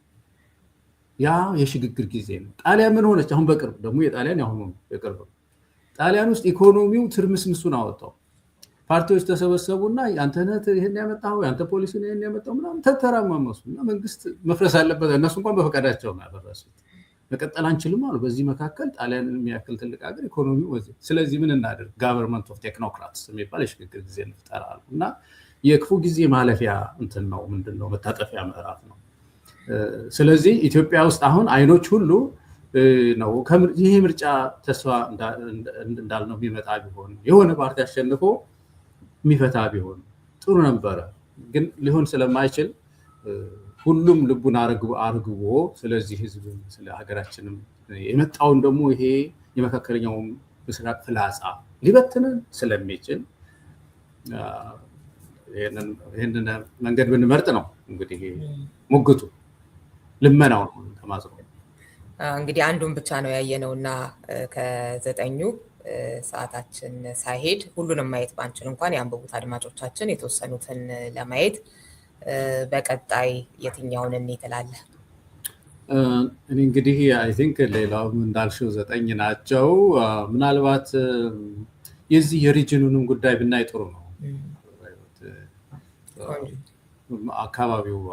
ያ የሽግግር ጊዜ ነው። ጣሊያን ምን ሆነች? አሁን በቅርብ ደግሞ የጣሊያን ያሁኑ የቅርብ ጣሊያን ውስጥ ኢኮኖሚው ትርምስምሱን አወጣው። ፓርቲዎች ተሰበሰቡና አንተ ነህ ይሄን ያመጣው፣ አንተ ፖሊሲ ነው ይሄን ያመጣው ምናምን ተተራማመሱና መንግስት መፍረስ አለበት። እነሱ እንኳን በፈቃዳቸው ነው ያፈረሱት። መቀጠል አንችልም አሉ። በዚህ መካከል ጣሊያንን የሚያክል ትልቅ ሀገር ኢኮኖሚው ወዚህ። ስለዚህ ምን እናደርግ? ጋቨርንመንት ኦፍ ቴክኖክራትስ የሚባል የሽግግር ጊዜ እንፍጠር አሉ እና የክፉ ጊዜ ማለፊያ እንትን ነው ምንድነው መታጠፊያ ምዕራፍ ነው። ስለዚህ ኢትዮጵያ ውስጥ አሁን አይኖች ሁሉ ነው ይሄ ምርጫ ተስፋ እንዳልነው የሚመጣ ቢሆን የሆነ ፓርቲ አሸንፎ የሚፈታ ቢሆን ጥሩ ነበረ። ግን ሊሆን ስለማይችል ሁሉም ልቡን አርግቦ ስለዚህ ህዝብ ስለ ሀገራችንም የመጣውን ደግሞ ይሄ የመካከለኛው ምስራቅ ፍላጻ ሊበትነን ስለሚችል ይሄንን መንገድ ብንመርጥ ነው እንግዲህ ሙግቱ፣ ልመናው ነው ተማጽኖ። እንግዲህ አንዱን ብቻ ነው ያየነውና ከ9 ሰዓታችን ሳይሄድ ሁሉንም ማየት ባንችል እንኳን ያንብቡት አድማጮቻችን የተወሰኑትን ለማየት። በቀጣይ የትኛውን ትላለህ? እኔ እንግዲህ አይ ቲንክ ሌላው እንዳልሽው 9 ናቸው። ምናልባት የዚህ የሪጅኑንም ጉዳይ ብናይ ጥሩ ነው።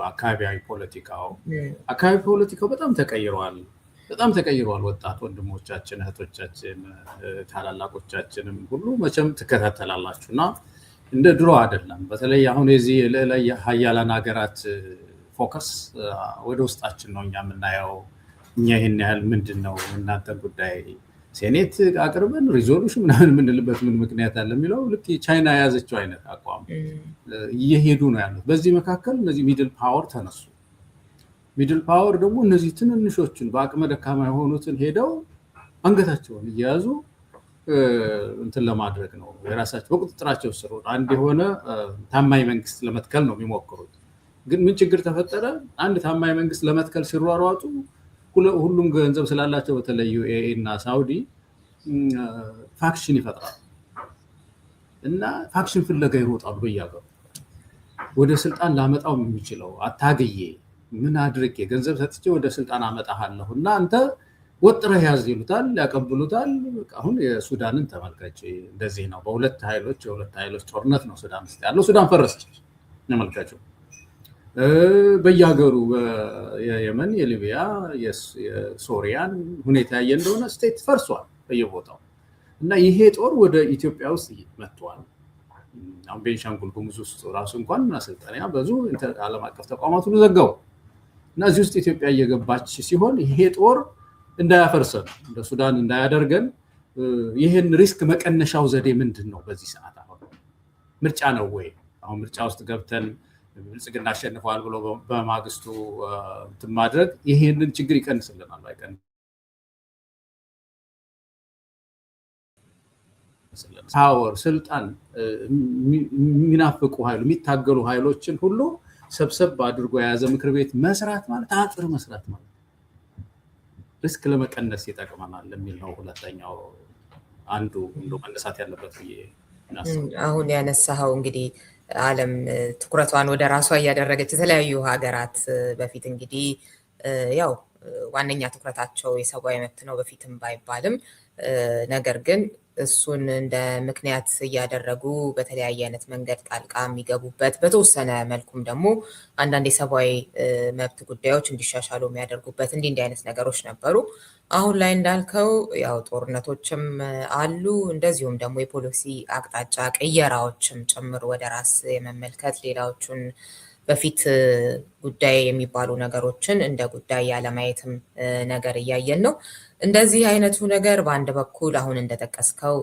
አካባቢያዊ ፖለቲካው በጣም ተቀይሯል። ወጣት ወንድሞቻችን፣ እህቶቻችን፣ ታላላቆቻችንም ሁሉ መቼም ትከታተላላችሁ እና እንደ ድሮ አይደለም። በተለይ አሁን የዚህ ሀያላን ሀገራት ፎከስ ወደ ውስጣችን ነው እኛ የምናየው። እኛ ይህን ያህል ምንድን ነው እናንተን ጉዳይ ሴኔት አቅርበን ሪዞሉሽን ምናምን የምንልበት ምን ምክንያት አለ የሚለው ልክ ቻይና የያዘችው አይነት አቋም እየሄዱ ነው ያሉት። በዚህ መካከል እነዚህ ሚድል ፓወር ተነሱ። ሚድል ፓወር ደግሞ እነዚህ ትንንሾችን በአቅመ ደካማ የሆኑትን ሄደው አንገታቸውን እየያዙ እንትን ለማድረግ ነው የራሳቸው በቁጥጥራቸው ስር አንድ የሆነ ታማኝ መንግስት ለመትከል ነው የሚሞክሩት። ግን ምን ችግር ተፈጠረ? አንድ ታማኝ መንግስት ለመትከል ሲሯሯጡ ሁሉም ገንዘብ ስላላቸው በተለይ ዩኤኢ እና ሳውዲ ፋክሽን ይፈጥራሉ እና ፋክሽን ፍለጋ ይሮጣሉ በየሀገሩ። ወደ ስልጣን ላመጣው የሚችለው አታግዬ ምን አድርጌ ገንዘብ ሰጥቼ ወደ ስልጣን አመጣሃለሁ እና አንተ ወጥረህ ያዝ ይሉታል፣ ያቀብሉታል። አሁን የሱዳንን ተመልከች። እንደዚህ ነው። የሁለት ኃይሎች ጦርነት ነው ሱዳን ውስጥ ያለው። ሱዳን ፈረሰች ተመልካቸው። በየሀገሩ የየመን፣ የሊቢያ፣ የሶሪያን ሁኔታ ያየ እንደሆነ ስቴት ፈርሷል በየቦታው እና ይሄ ጦር ወደ ኢትዮጵያ ውስጥ መጥቷል። አሁን ቤንሻንጉል ጉሙዝ ውስጥ ራሱ እንኳን ማሰልጠኛ ብዙ ዓለም አቀፍ ተቋማት ሁሉ ዘጋው እና እዚህ ውስጥ ኢትዮጵያ እየገባች ሲሆን ይሄ ጦር እንዳያፈርሰን እንደ ሱዳን እንዳያደርገን ይሄን ሪስክ መቀነሻው ዘዴ ምንድን ነው? በዚህ ሰዓት አሁን ምርጫ ነው ወይ? አሁን ምርጫ ውስጥ ገብተን ብልጽግና አሸንፈዋል ብሎ በማግስቱ እንትን ማድረግ ይሄንን ችግር ይቀንስልናል አይቀንስልንም? ፓወር ስልጣን የሚናፍቁ ኃይሉ የሚታገሉ ኃይሎችን ሁሉ ሰብሰብ አድርጎ የያዘ ምክር ቤት መስራት ማለት አጥር መስራት ማለት ሪስክ ለመቀነስ ይጠቅመናል የሚል ነው። ሁለተኛው አንዱ መነሳት ያለበት ብዬ አሁን ያነሳኸው እንግዲህ ዓለም ትኩረቷን ወደ ራሷ እያደረገች የተለያዩ ሀገራት በፊት እንግዲህ ያው ዋነኛ ትኩረታቸው የሰብአዊ መብት ነው በፊትም ባይባልም፣ ነገር ግን እሱን እንደ ምክንያት እያደረጉ በተለያየ አይነት መንገድ ጣልቃ የሚገቡበት በተወሰነ መልኩም ደግሞ አንዳንድ የሰብአዊ መብት ጉዳዮች እንዲሻሻሉ የሚያደርጉበት እንዲህ አይነት ነገሮች ነበሩ። አሁን ላይ እንዳልከው ያው ጦርነቶችም አሉ፣ እንደዚሁም ደግሞ የፖሊሲ አቅጣጫ ቅየራዎችም ጭምር ወደ ራስ የመመልከት ሌላዎቹን በፊት ጉዳይ የሚባሉ ነገሮችን እንደ ጉዳይ ያለማየትም ነገር እያየን ነው። እንደዚህ አይነቱ ነገር በአንድ በኩል አሁን እንደጠቀስከው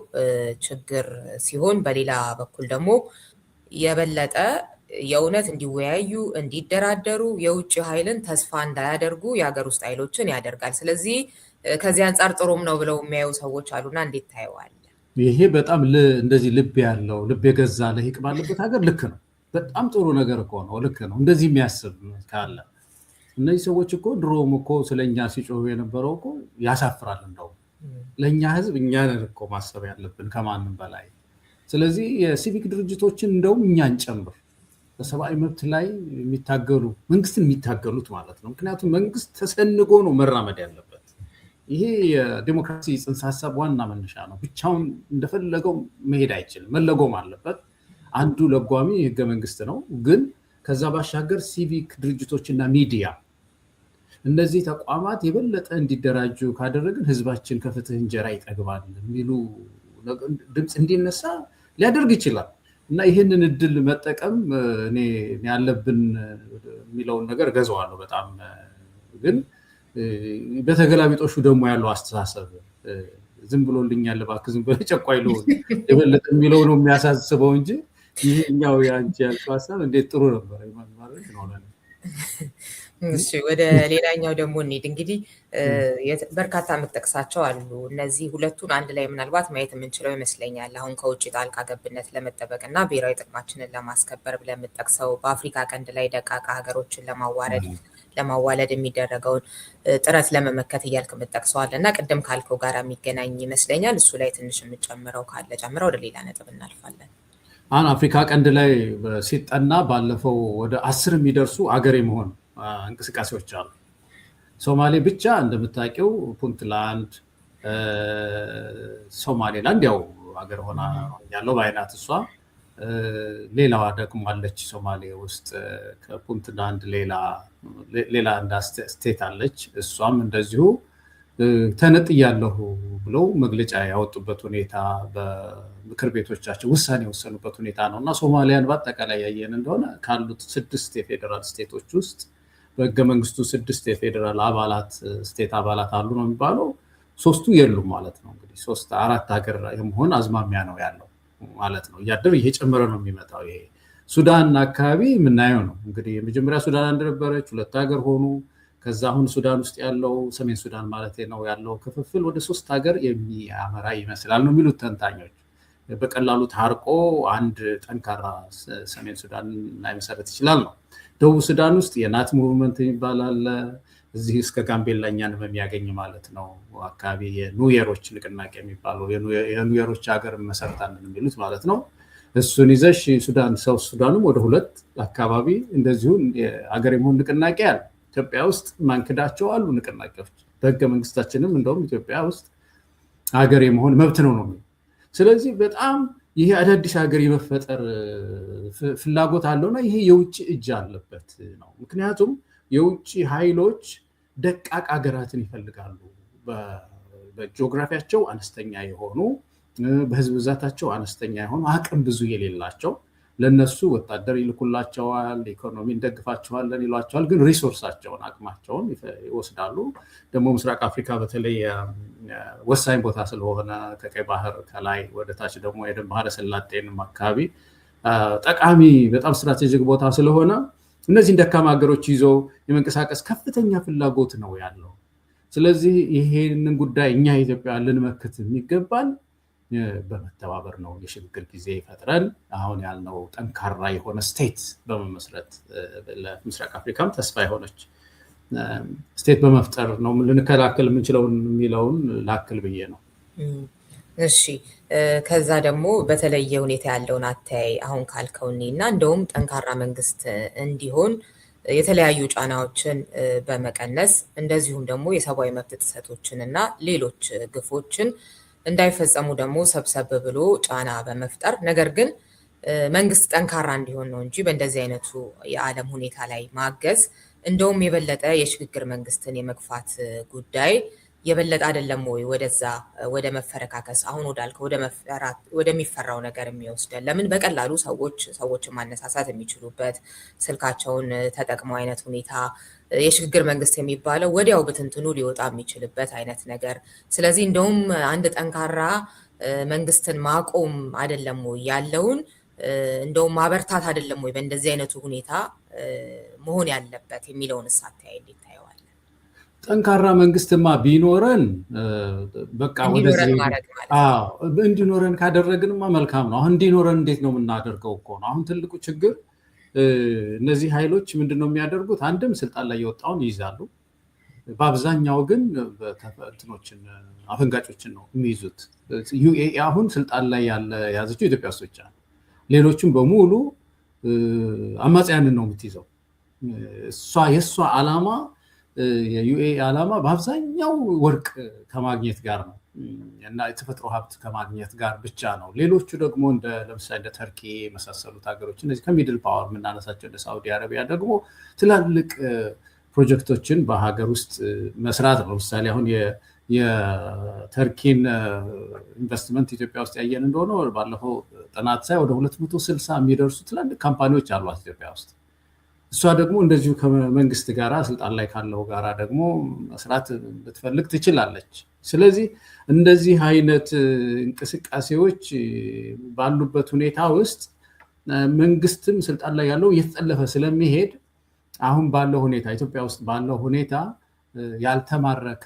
ችግር ሲሆን፣ በሌላ በኩል ደግሞ የበለጠ የእውነት እንዲወያዩ እንዲደራደሩ የውጭ ኃይልን ተስፋ እንዳያደርጉ የሀገር ውስጥ ኃይሎችን ያደርጋል። ስለዚህ ከዚህ አንጻር ጥሩም ነው ብለው የሚያዩ ሰዎች አሉና እንዴት ታየዋለህ? ይሄ በጣም እንደዚህ ልብ ያለው ልብ የገዛ ለህቅ ባለበት ሀገር ልክ ነው። በጣም ጥሩ ነገር እኮ ነው። ልክ ነው። እንደዚህ የሚያስብ ካለ እነዚህ ሰዎች እኮ ድሮም እኮ ስለኛ ሲጮሁ የነበረው እኮ ያሳፍራል። እንደው ለእኛ ህዝብ እኛ ነን እኮ ማሰብ ያለብን ከማንም በላይ። ስለዚህ የሲቪክ ድርጅቶችን እንደውም እኛን ጨምር በሰብአዊ መብት ላይ የሚታገሉ መንግስትን የሚታገሉት ማለት ነው። ምክንያቱም መንግስት ተሰንጎ ነው መራመድ ያለበት። ይሄ የዲሞክራሲ ጽንሰ ሀሳብ ዋና መነሻ ነው። ብቻውን እንደፈለገው መሄድ አይችልም፣ መለጎም አለበት። አንዱ ለጓሚ ህገ መንግስት ነው። ግን ከዛ ባሻገር ሲቪክ ድርጅቶችና ሚዲያ እነዚህ ተቋማት የበለጠ እንዲደራጁ ካደረግን ህዝባችን ከፍትህ እንጀራ ይጠግባል የሚሉ ድምፅ እንዲነሳ ሊያደርግ ይችላል እና ይህንን እድል መጠቀም እኔ ያለብን የሚለውን ነገር ገዘዋለሁ በጣም። ግን በተገላቢጦሹ ደግሞ ያለው አስተሳሰብ ዝም ብሎልኛል እባክህ ዝም ብለህ ጨቋይ ልሆን የበለጠ የሚለው ነው የሚያሳስበው እንጂ ይሄኛው ያንቺ ያልከው ሀሳብ እንዴት ጥሩ ነበር ማለት ነው። እሺ ወደ ሌላኛው ደግሞ እንሂድ። እንግዲህ በርካታ የምትጠቅሳቸው አሉ። እነዚህ ሁለቱን አንድ ላይ ምናልባት ማየት የምንችለው ይመስለኛል። አሁን ከውጭ ጣልቃ ገብነት ለመጠበቅ እና ብሔራዊ ጥቅማችንን ለማስከበር ብለህ የምትጠቅሰው በአፍሪካ ቀንድ ላይ ደቃቃ ሀገሮችን ለማዋለድ የሚደረገውን ጥረት ለመመከት እያልክ የምትጠቅሰዋል እና ቅድም ካልከው ጋር የሚገናኝ ይመስለኛል። እሱ ላይ ትንሽ የምጨምረው ካለ ጨምረው ወደ ሌላ ነጥብ እናልፋለን። አሁን አፍሪካ ቀንድ ላይ ሲጠና ባለፈው ወደ 10 የሚደርሱ አገር የመሆን እንቅስቃሴዎች አሉ። ሶማሌ ብቻ እንደምታውቂው ፑንትላንድ፣ ሶማሌላንድ ያው ሀገር ሆና ያለው በአይናት እሷ። ሌላዋ ደግሞ አለች ሶማሌ ውስጥ ከፑንትላንድ ሌላ እንዳ ስቴት አለች። እሷም እንደዚሁ ተነጥያለሁ ብለው መግለጫ ያወጡበት ሁኔታ በምክር ቤቶቻቸው ውሳኔ የወሰኑበት ሁኔታ ነው እና ሶማሊያን በአጠቃላይ ያየን እንደሆነ ካሉት 6 የፌዴራል ስቴቶች ውስጥ በህገ መንግስቱ 6 የፌዴራል ስቴት አባላት አሉ ነው የሚባለው። ሶስቱ የሉም ማለት ነው። እንግዲህ 3-4 ሀገር የመሆን አዝማሚያ ነው ያለው ማለት ነው። እያደር እየጨመረ ነው የሚመጣው። ይሄ ሱዳን አካባቢ የምናየው ነው። እንግዲህ የመጀመሪያ ሱዳን እንደነበረች 2 ሀገር ሆኑ። ከዛ አሁን ሱዳን ውስጥ ያለው ሰሜን ሱዳን ማለት ነው ያለው ክፍፍል ወደ 3 ሀገር የሚያመራ ይመስላል ነው የሚሉት ተንታኞች። በቀላሉ ታርቆ አንድ ጠንካራ ሰሜን ሱዳን ላይ መሰረት ይችላል ነው። ደቡብ ሱዳን ውስጥ የናት ሙቭመንት ይባላል። እዚህ እስከ ጋምቤላ እኛንም የሚያገኝ ማለት ነው አካባቢ የኑየሮች ንቅናቄ የሚባለው የኑየሮች ሀገር መሰረታለን የሚሉት ማለት ነው። እሱን ይዘሽ ሱዳን ሳውዝ ሱዳንም ወደ 2 አካባቢ እንደዚሁ ሀገር የመሆን ንቅናቄ አለ። ኢትዮጵያ ውስጥ ማንክዳቸው አሉ ንቅናቄዎች። በህገ መንግስታችንም እንደውም ኢትዮጵያ ውስጥ ሀገር የመሆን መብት ነው ነው። ስለዚህ በጣም ይሄ አዳዲስ ሀገር የመፈጠር ፍላጎት አለውና ይሄ የውጭ እጅ አለበት ነው። ምክንያቱም የውጭ ኃይሎች ደቃቅ ሀገራትን ይፈልጋሉ። በጂኦግራፊያቸው አነስተኛ የሆኑ በህዝብ ብዛታቸው አነስተኛ የሆኑ አቅም ብዙ የሌላቸው ለነሱ ወታደር ይልኩላቸዋል፣ ኢኮኖሚ እንደግፋቸዋለን ይሏቸዋል። ግን ሪሶርሳቸውን አቅማቸውን ይወስዳሉ። ደግሞ ምስራቅ አፍሪካ በተለይ ወሳኝ ቦታ ስለሆነ ከቀይ ባህር ከላይ ወደ ታች ደግሞ የደን ባህረ ሰላጤንም አካባቢ ጠቃሚ በጣም ስትራቴጂክ ቦታ ስለሆነ እነዚህን ደካማ ሀገሮች ይዞ የመንቀሳቀስ ከፍተኛ ፍላጎት ነው ያለው። ስለዚህ ይሄንን ጉዳይ እኛ ኢትዮጵያ ልንመክት የሚገባል በመተባበር ነው። የሽግግር ጊዜ ፈጥረን አሁን ያልነው ጠንካራ የሆነ ስቴት በመመስረት ለምስራቅ አፍሪካም ተስፋ የሆነች ስቴት በመፍጠር ነው ልንከላከል የምንችለውን የሚለውን ላክል ብዬ ነው። እሺ፣ ከዛ ደግሞ በተለየ ሁኔታ ያለውን አተያይ አሁን ካልከውኒ እና እንደውም ጠንካራ መንግስት እንዲሆን የተለያዩ ጫናዎችን በመቀነስ እንደዚሁም ደግሞ የሰብአዊ መብት ጥሰቶችን እና ሌሎች ግፎችን እንዳይፈጸሙ ደግሞ ሰብሰብ ብሎ ጫና በመፍጠር ነገር ግን መንግስት ጠንካራ እንዲሆን ነው እንጂ በእንደዚህ አይነቱ የዓለም ሁኔታ ላይ ማገዝ እንደውም የበለጠ የሽግግር መንግስትን የመግፋት ጉዳይ የበለጠ አይደለም ወይ ወደዛ ወደ መፈረካከስ አሁን ወዳልከው ወደሚፈራው ነገር የሚወስደን? ለምን በቀላሉ ሰዎችን ማነሳሳት የሚችሉበት ስልካቸውን ተጠቅመው አይነት ሁኔታ የሽግግር መንግስት የሚባለው ወዲያው ብትንትኑ ሊወጣ የሚችልበት አይነት ነገር። ስለዚህ እንደውም አንድ ጠንካራ መንግስትን ማቆም አይደለም ወይ ያለውን እንደውም ማበርታት አይደለም ወይ በእንደዚህ አይነቱ ሁኔታ መሆን ያለበት የሚለውን አተያይ እንዴት ታየዋለህ? ጠንካራ መንግስትማ ቢኖረን በቃ ወደዚህ እንዲኖረን ካደረግንማ መልካም ነው። አሁን እንዲኖረን እንዴት ነው የምናደርገው እኮ ነው አሁን ትልቁ ችግር። እነዚህ ኃይሎች ምንድነው የሚያደርጉት? አንድም ስልጣን ላይ የወጣውን ይይዛሉ። በአብዛኛው ግን እንትኖችን አፈንጋጮችን ነው የሚይዙት። ዩኤኢ አሁን ስልጣን ላይ ያዘችው ኢትዮጵያ ውስጥ ብቻ ነው። ሌሎችም በሙሉ አማጽያንን ነው የምትይዘው። የእሷ ዓላማ የዩኤኢ ዓላማ በአብዛኛው ወርቅ ከማግኘት ጋር ነው እና የተፈጥሮ ሀብት ከማግኘት ጋር ብቻ ነው። ሌሎቹ ደግሞ ለምሳሌ እንደ ተርኪ የመሳሰሉት ሀገሮች እነዚህ ከሚድል ፓወር የምናነሳቸው እንደ ሳውዲ አረቢያ ደግሞ ትላልቅ ፕሮጀክቶችን በሀገር ውስጥ መስራት ነው። ለምሳሌ አሁን የተርኪን ኢንቨስትመንት ኢትዮጵያ ውስጥ ያየን እንደሆነ ባለፈው ጥናት ሳይ ወደ 260 የሚደርሱ ትላልቅ ካምፓኒዎች አሏት ኢትዮጵያ ውስጥ። እሷ ደግሞ እንደዚሁ ከመንግስት ጋራ ስልጣን ላይ ካለው ጋራ ደግሞ መስራት ልትፈልግ ትችላለች። ስለዚህ እንደዚህ አይነት እንቅስቃሴዎች ባሉበት ሁኔታ ውስጥ መንግስትም ስልጣን ላይ ያለው እየተጠለፈ ስለሚሄድ አሁን ባለው ሁኔታ ኢትዮጵያ ውስጥ ባለው ሁኔታ ያልተማረከ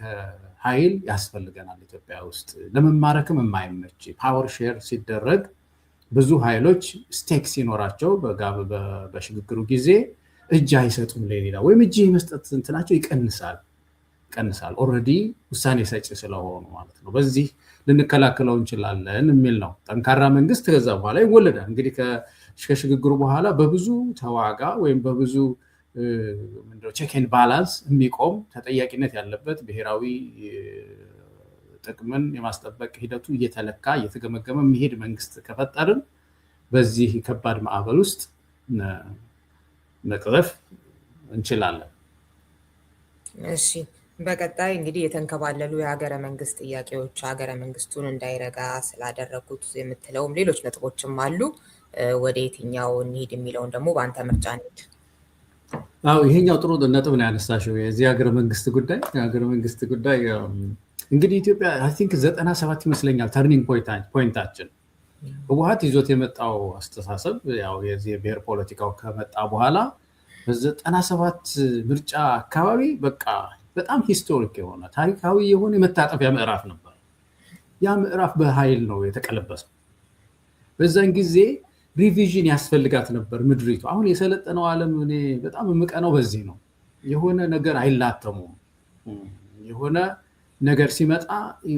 ኃይል ያስፈልገናል። ኢትዮጵያ ውስጥ ለመማረክም የማይመች ፓወር ሼር ሲደረግ ብዙ ኃይሎች ስቴክ ሲኖራቸው በሽግግሩ ጊዜ እጅ አይሰጡም ለሌላ ወይም እጅ የመስጠት እንትናቸው ይቀንሳል። ኦልሬዲ ውሳኔ ሰጪ ስለሆኑ ማለት ነው። በዚህ ልንከላከለው እንችላለን የሚል ነው። ጠንካራ መንግስት ከዛ በኋላ ይወለዳል። እንግዲህ ከሽግግሩ በኋላ በብዙ ተዋጋ ወይም በብዙ ቼክ ኤንድ ባላንስ የሚቆም ተጠያቂነት ያለበት ብሔራዊ ጥቅምን የማስጠበቅ ሂደቱ እየተለካ እየተገመገመ የሚሄድ መንግስት ከፈጠርን በዚህ ከባድ ማዕበል ውስጥ መቅረፍ እንችላለን። እሺ፣ በቀጣይ እንግዲህ የተንከባለሉ የሀገረ መንግስት ጥያቄዎች ሀገረ መንግስቱን እንዳይረጋ ስላደረጉት የምትለውም ሌሎች ነጥቦችም አሉ። ወደ የትኛው እንሂድ የሚለውን ደግሞ በአንተ ምርጫ እንሂድ። ይሄኛው ጥሩ ነጥብ ነው ያነሳሽው። የዚህ ሀገረ መንግስት ጉዳይ እንግዲህ ኢትዮጵያ አይ ቲንክ 97 ይመስለኛል ተርኒንግ ፖይንታችን ህወሓት ይዞት የመጣው አስተሳሰብ ያው የዚህ ብሔር ፖለቲካው ከመጣ በኋላ በ97 ምርጫ አካባቢ በቃ በጣም ሂስቶሪክ የሆነ ታሪካዊ የሆነ የመታጠፊያ ምዕራፍ ነበር። ያ ምዕራፍ በኃይል ነው የተቀለበሰው። በዛን ጊዜ ሪቪዥን ያስፈልጋት ነበር ምድሪቱ። አሁን የሰለጠነው ዓለም እኔ በጣም የምቀነው በዚህ ነው። የሆነ ነገር አይላተሙም። የሆነ ነገር ሲመጣ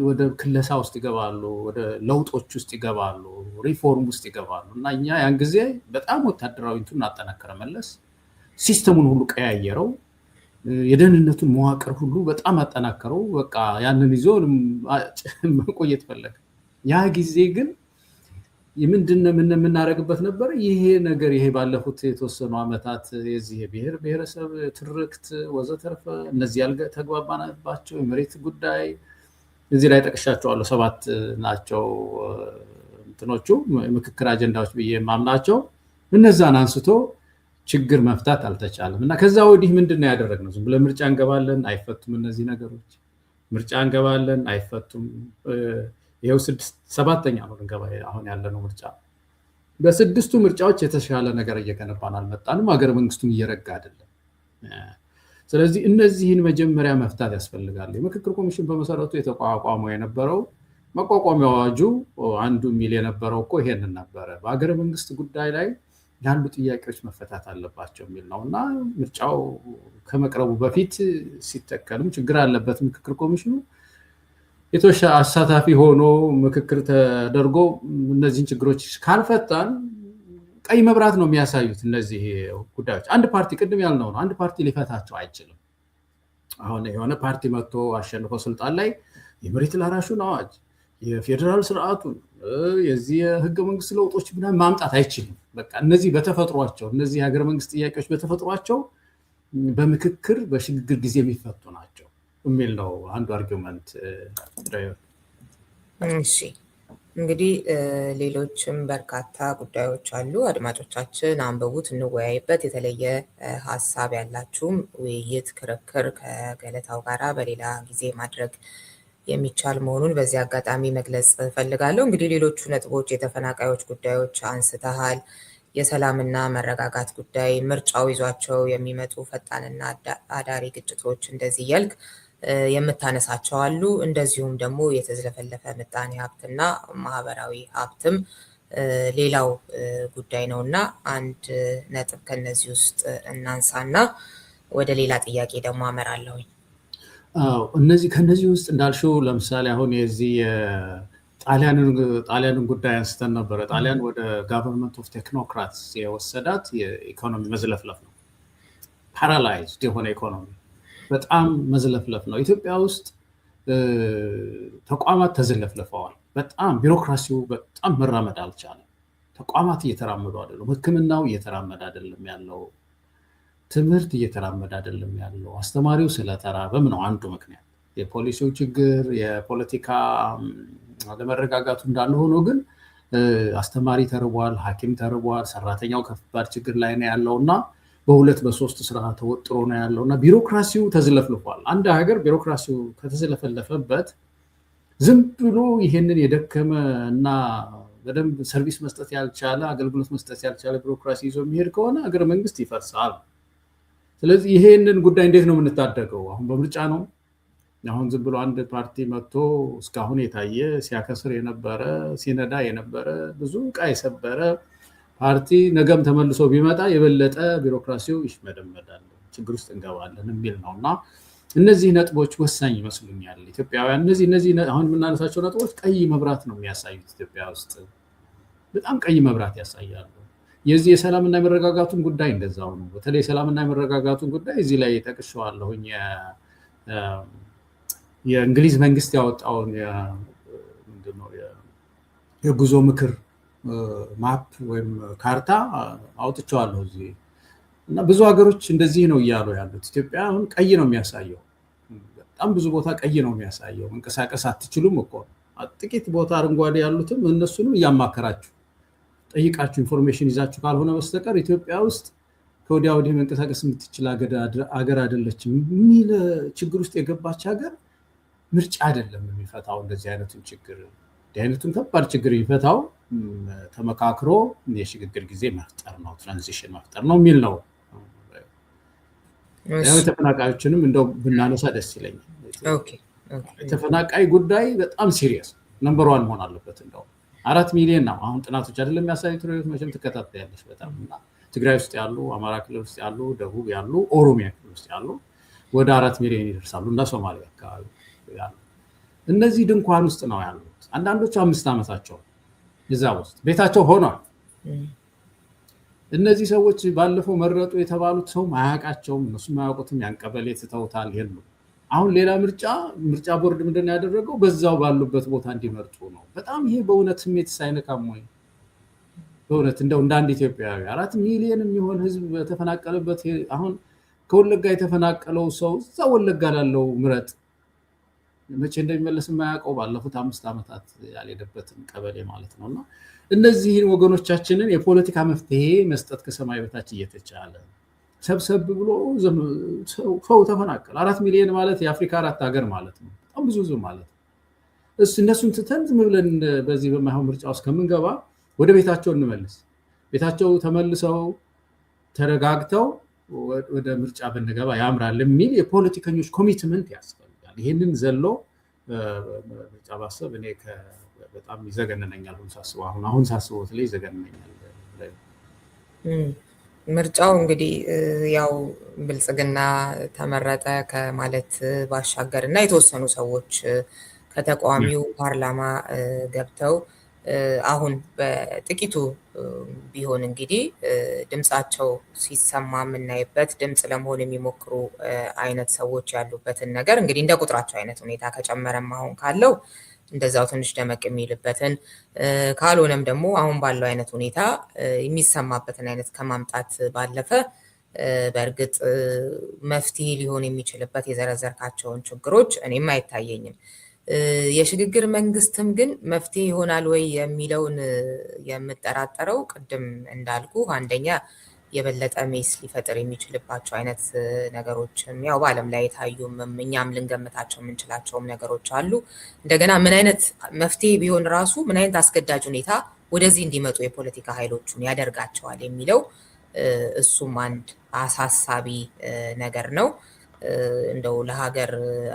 ወደ ክለሳ ውስጥ ይገባሉ፣ ወደ ለውጦች ውስጥ ይገባሉ፣ ሪፎርም ውስጥ ይገባሉ እና እኛ ያን ጊዜ በጣም ወታደራዊ እንትን አጠናከረ መለስ፣ ሲስተሙን ሁሉ ቀያየረው፣ የደህንነቱን መዋቅር ሁሉ በጣም አጠናከረው። በቃ ያንን ይዞ መቆየት ፈለገ። ያ ጊዜ ግን ምንድነው የምናደርግበት ነበር? ይሄ ነገር ይሄ ባለፉት የተወሰኑ ዓመታት የዚህ ብሔር ብሔረሰብ ትርክት ወዘተርፈ እነዚህ ያልተግባባናባቸው የመሬት ጉዳይ እዚህ ላይ ጠቅሻቸዋለሁ። 7 ናቸው እንትኖቹ ምክክር አጀንዳዎች ብዬ የማምናቸው። እነዛን አንስቶ ችግር መፍታት አልተቻለም እና ከዛ ወዲህ ምንድነው ያደረግነው? ዝም ብለን ምርጫ እንገባለን፣ አይፈቱም እነዚህ ነገሮች። ምርጫ እንገባለን፣ አይፈቱም። ይሄው 7ኛ ነው እንገባ አሁን ያለነው ምርጫ። በ6ቱ ምርጫዎች የተሻለ ነገር እየገነባን አልመጣንም። ሀገረ መንግስቱም እየረጋ አይደለም። ስለዚህ እነዚህን መጀመሪያ መፍታት ያስፈልጋል። የምክክር ኮሚሽን በመሰረቱ የተቋቋመው የነበረው መቋቋሚያ አዋጁ አንዱ ሚል የነበረው እኮ ይሄንን ነበረ። በሀገረ መንግስት ጉዳይ ላይ ያሉ ጥያቄዎች መፈታት አለባቸው የሚል ነው እና ምርጫው ከመቅረቡ በፊት ሲተከልም ችግር አለበት ምክክር ኮሚሽኑ የተወሰነ አሳታፊ ሆኖ ምክክር ተደርጎ እነዚህን ችግሮች ካልፈታን ቀይ መብራት ነው የሚያሳዩት እነዚህ ጉዳዮች። አንድ ፓርቲ ቅድም ያልነው ነው፣ አንድ ፓርቲ ሊፈታቸው አይችልም። አሁን የሆነ ፓርቲ መጥቶ አሸንፎ ስልጣን ላይ የመሬት ላራሹን አዋጅ፣ የፌዴራል ስርዓቱን፣ የዚህ የህገ መንግስት ለውጦች ምናምን ማምጣት አይችልም። በቃ እነዚህ በተፈጥሯቸው እነዚህ የሀገረ መንግስት ጥያቄዎች በተፈጥሯቸው በምክክር በሽግግር ጊዜ የሚፈቱ ናቸው የሚል ነው አንዱ አርጊውመንት። እሺ እንግዲህ ሌሎችም በርካታ ጉዳዮች አሉ። አድማጮቻችን አንብቡት፣ እንወያይበት። የተለየ ሀሳብ ያላችሁም ውይይት፣ ክርክር ከገለታው ጋራ በሌላ ጊዜ ማድረግ የሚቻል መሆኑን በዚህ አጋጣሚ መግለጽ ፈልጋለሁ። እንግዲህ ሌሎቹ ነጥቦች የተፈናቃዮች ጉዳዮች አንስተሃል። የሰላምና መረጋጋት ጉዳይ፣ ምርጫው ይዟቸው የሚመጡ ፈጣንና አዳሪ ግጭቶች እንደዚህ እያልክ የምታነሳቸው አሉ። እንደዚሁም ደግሞ የተዝለፈለፈ ምጣኔ ሀብትና ማህበራዊ ሀብትም ሌላው ጉዳይ ነው እና አንድ ነጥብ ከነዚህ ውስጥ እናንሳና ወደ ሌላ ጥያቄ ደግሞ አመራለሁኝ። ከነዚህ ውስጥ እንዳልሽው ለምሳሌ አሁን የዚህ ጣሊያንን ጉዳይ አንስተን ነበረ። ጣሊያን ወደ ጋቨርንመንት ኦፍ ቴክኖክራትስ የወሰዳት የኢኮኖሚ መዝለፍለፍ ነው። ፓራላይዝድ የሆነ ኢኮኖሚ በጣም መዝለፍለፍ ነው። ኢትዮጵያ ውስጥ ተቋማት ተዝለፍልፈዋል። በጣም ቢሮክራሲው በጣም መራመድ አልቻለም። ተቋማት እየተራመዱ አይደለም። ሕክምናው እየተራመደ አይደለም ያለው። ትምህርት እየተራመደ አይደለም ያለው። አስተማሪው ስለተራበም ነው አንዱ ምክንያት። የፖሊሲው ችግር፣ የፖለቲካ ለመረጋጋቱ እንዳለ ሆኖ ግን አስተማሪ ተርቧል፣ ሐኪም ተርቧል፣ ሰራተኛው ከባድ ችግር ላይ ነው ያለው እና በ2 በ3 ስራ ተወጥሮ ነው ያለው እና ቢሮክራሲው ተዝለፍልፏል። አንድ ሀገር ቢሮክራሲው ከተዝለፈለፈበት ዝም ብሎ ይሄንን የደከመ እና በደንብ ሰርቪስ መስጠት ያልቻለ አገልግሎት መስጠት ያልቻለ ቢሮክራሲ ይዞ የሚሄድ ከሆነ ሀገረ መንግስት ይፈርሳል። ስለዚህ ይሄንን ጉዳይ እንዴት ነው የምንታደገው? አሁን በምርጫ ነው። አሁን ዝም ብሎ አንድ ፓርቲ መጥቶ እስካሁን የታየ ሲያከስር የነበረ ሲነዳ የነበረ ብዙ ዕቃ የሰበረ ፓርቲ ነገም ተመልሶ ቢመጣ የበለጠ ቢሮክራሲው ይሽመደመዳል፣ ችግር ውስጥ እንገባለን የሚል ነው እና እነዚህ ነጥቦች ወሳኝ ይመስሉኛል። ኢትዮጵያውያን እነዚህ አሁን የምናነሳቸው ነጥቦች ቀይ መብራት ነው የሚያሳዩት። ኢትዮጵያ ውስጥ በጣም ቀይ መብራት ያሳያሉ። የዚህ የሰላምና የመረጋጋቱን ጉዳይ እንደዛው ነው። በተለይ የሰላምና የመረጋጋቱን ጉዳይ እዚህ ላይ ጠቅሼዋለሁኝ። የእንግሊዝ መንግስት ያወጣውን የጉዞ ምክር ማፕ ወይም ካርታ አውጥቼዋለሁ እዚህ እና ብዙ ሀገሮች እንደዚህ ነው እያሉ ያሉት። ኢትዮጵያ አሁን ቀይ ነው የሚያሳየው። በጣም ብዙ ቦታ ቀይ ነው የሚያሳየው። መንቀሳቀስ አትችሉም እኮ። ጥቂት ቦታ አረንጓዴ ያሉትም እነሱንም እያማከራችሁ ጠይቃችሁ ኢንፎርሜሽን ይዛችሁ ካልሆነ በስተቀር ኢትዮጵያ ውስጥ ከወዲያ ወዲህ መንቀሳቀስ የምትችል ሀገር አይደለችም የሚል ችግር ውስጥ የገባች ሀገር ምርጫ አይደለም የሚፈታው እንደዚህ አይነቱን ችግር። እንደዚህ አይነቱን ከባድ ችግር የሚፈታው ተመካክሮ የሽግግር ጊዜ መፍጠር ነው፣ ትራንዚሽን መፍጠር ነው የሚል ነው። ተፈናቃዮችንም እንደው ብናነሳ ደስ ይለኛል። ተፈናቃይ ጉዳይ በጣም ሲሪየስ ነምበር 1 መሆን አለበት። እንደው 4 ሚሊዮን ነው አሁን ጥናቶች አይደለም የሚያሳዩት፣ መቼም ትከታተያለሽ በጣም እና ትግራይ ውስጥ ያሉ፣ አማራ ክልል ውስጥ ያሉ፣ ደቡብ ያሉ፣ ኦሮሚያ ክልል ውስጥ ያሉ ወደ 4 ሚሊዮን ይደርሳሉ እና ሶማሊያ አካባቢ ያሉ እነዚህ ድንኳን ውስጥ ነው ያሉት። አንዳንዶቹ 5 ዓመታቸው እዛ ውስጥ ቤታቸው ሆኗል። እነዚህ ሰዎች ባለፈው መረጡ የተባሉት ሰው ማያውቃቸውም፣ እነሱ ማያውቁትም፣ ያን ቀበሌ ትተውታል የሉ። አሁን ሌላ ምርጫ ቦርድ ምንድነው ያደረገው? በዛው ባሉበት ቦታ እንዲመርጡ ነው። በጣም ይሄ በእውነት ስሜት ሳይነካም ወይ በእውነት እንደው እንደ አንድ ኢትዮጵያዊ 4 ሚሊዮን የሚሆን ህዝብ በተፈናቀለበት አሁን ከወለጋ የተፈናቀለው ሰው እዛ ወለጋ ላለው ምረጥ መቼ እንደሚመለስ የማያውቀው ባለፉት 5 ዓመታት ያልሄደበትን ቀበሌ ማለት ነውና እነዚህን ወገኖቻችንን የፖለቲካ መፍትሄ መስጠት ከሰማይ በታች እየተቻለ ሰብሰብ ብሎ ሰው ተፈናቀለ። 4 ሚሊዮን ማለት የአፍሪካ 4 ሀገር ማለት ነው። በጣም ብዙ ህዝብ ማለት ነው። እነሱን ትተን ዝም ብለን በዚህ በማይሆን ምርጫ ውስጥ ከምንገባ ወደ ቤታቸው እንመልስ። ቤታቸው ተመልሰው ተረጋግተው ወደ ምርጫ ብንገባ ያምራል የሚል የፖለቲከኞች ኮሚትመንት ያስፈልጋል። ይህንን ዘሎ ምርጫ ባሰብ እኔ በጣም ይዘገነነኛል። አሁን ሳስበው ላይ ይዘገነነኛል። ምርጫው እንግዲህ ያው ብልጽግና ተመረጠ ከማለት ባሻገር እና የተወሰኑ ሰዎች ከተቃዋሚው ፓርላማ ገብተው አሁን በጥቂቱ ቢሆን እንግዲህ ድምጻቸው ሲሰማ የምናይበት ድምጽ ለመሆን የሚሞክሩ አይነት ሰዎች ያሉበትን ነገር እንግዲህ እንደ ቁጥራቸው አይነት ሁኔታ ከጨመረም አሁን ካለው እንደዛው ትንሽ ደመቅ የሚልበትን ካልሆነም ደግሞ አሁን ባለው አይነት ሁኔታ የሚሰማበትን አይነት ከማምጣት ባለፈ በእርግጥ መፍትሄ ሊሆን የሚችልበት የዘረዘርካቸውን ችግሮች እኔም አይታየኝም። የሽግግር መንግስትም ግን መፍትሄ ይሆናል ወይ የሚለውን የምጠራጠረው ቅድም እንዳልኩ አንደኛ የበለጠ ሜስ ሊፈጥር የሚችልባቸው አይነት ነገሮችም ያው በዓለም ላይ የታዩም እኛም ልንገምታቸው የምንችላቸውም ነገሮች አሉ። እንደገና ምን አይነት መፍትሄ ቢሆን ራሱ ምን አይነት አስገዳጅ ሁኔታ ወደዚህ እንዲመጡ የፖለቲካ ኃይሎቹን ያደርጋቸዋል የሚለው እሱም አንድ አሳሳቢ ነገር ነው። እንደው ለሀገር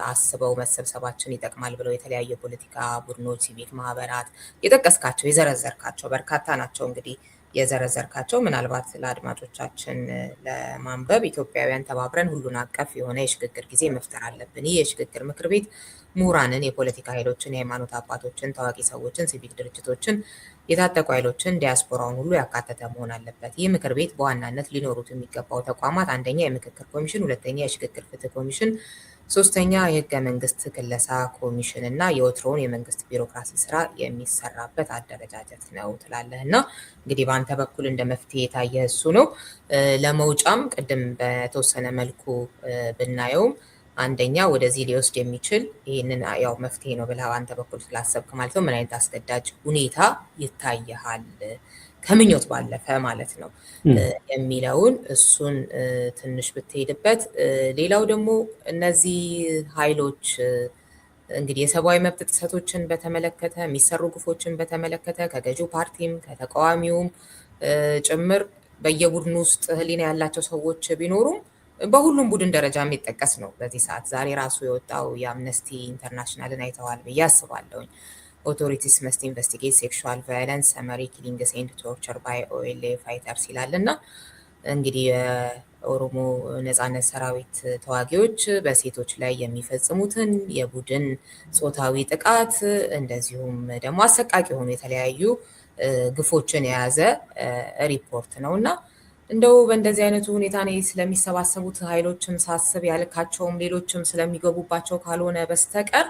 አስበው መሰብሰባችን ይጠቅማል ብለው የተለያዩ የፖለቲካ ቡድኖች፣ ሲቪክ ማህበራት የጠቀስካቸው የዘረዘርካቸው በርካታ ናቸው። እንግዲህ የዘረዘርካቸው ምናልባት ለአድማጮቻችን ለማንበብ ኢትዮጵያውያን ተባብረን ሁሉን አቀፍ የሆነ የሽግግር ጊዜ መፍጠር አለብን። ይህ የሽግግር ምክር ቤት ምሁራንን፣ የፖለቲካ ኃይሎችን፣ የሃይማኖት አባቶችን፣ ታዋቂ ሰዎችን፣ ሲቪክ ድርጅቶችን፣ የታጠቁ ኃይሎችን፣ ዲያስፖራውን ሁሉ ያካተተ መሆን አለበት። ይህ ምክር ቤት በዋናነት ሊኖሩት የሚገባው ተቋማት አንደኛ የምክክር ኮሚሽን፣ ሁለተኛ የሽግግር ፍትህ ኮሚሽን፣ ሶስተኛ የህገ መንግስት ክለሳ ኮሚሽን እና የወትሮውን የመንግስት ቢሮክራሲ ስራ የሚሰራበት አደረጃጀት ነው ትላለህ እና እንግዲህ በአንተ በኩል እንደ መፍትሄ የታየ እሱ ነው። ለመውጫም ቅድም በተወሰነ መልኩ ብናየውም አንደኛ ወደዚህ ሊወስድ የሚችል ይህንን ያው መፍትሄ ነው ብለህ አንተ በኩል ስላሰብክ ማለት ነው ምን አይነት አስገዳጅ ሁኔታ ይታየሃል ከምኞት ባለፈ ማለት ነው የሚለውን እሱን ትንሽ ብትሄድበት። ሌላው ደግሞ እነዚህ ኃይሎች እንግዲህ የሰብአዊ መብት ጥሰቶችን በተመለከተ የሚሰሩ ግፎችን በተመለከተ ከገዢው ፓርቲም ከተቃዋሚውም ጭምር በየቡድኑ ውስጥ ህሊና ያላቸው ሰዎች ቢኖሩም በሁሉም ቡድን ደረጃ የሚጠቀስ ነው። በዚህ ሰዓት ዛሬ ራሱ የወጣው የአምነስቲ ኢንተርናሽናልን አይተዋል ብዬ አስባለሁኝ። authorities must investigate sexual violence, summary killings and torture by OLA fighters ይላል እና እንግዲህ የኦሮሞ ነጻነት ሰራዊት ተዋጊዎች በሴቶች ላይ የሚፈጽሙትን የቡድን ጾታዊ ጥቃት እንደዚሁም ደግሞ አሰቃቂ የሆኑ የተለያዩ ግፎችን የያዘ ሪፖርት ነው እና እንደው በእንደዚህ አይነቱ ሁኔታ ነው ስለሚሰባሰቡት ኃይሎችም ሳስብ ያልካቸውም ሌሎችም ስለሚገቡባቸው ካልሆነ በስተቀር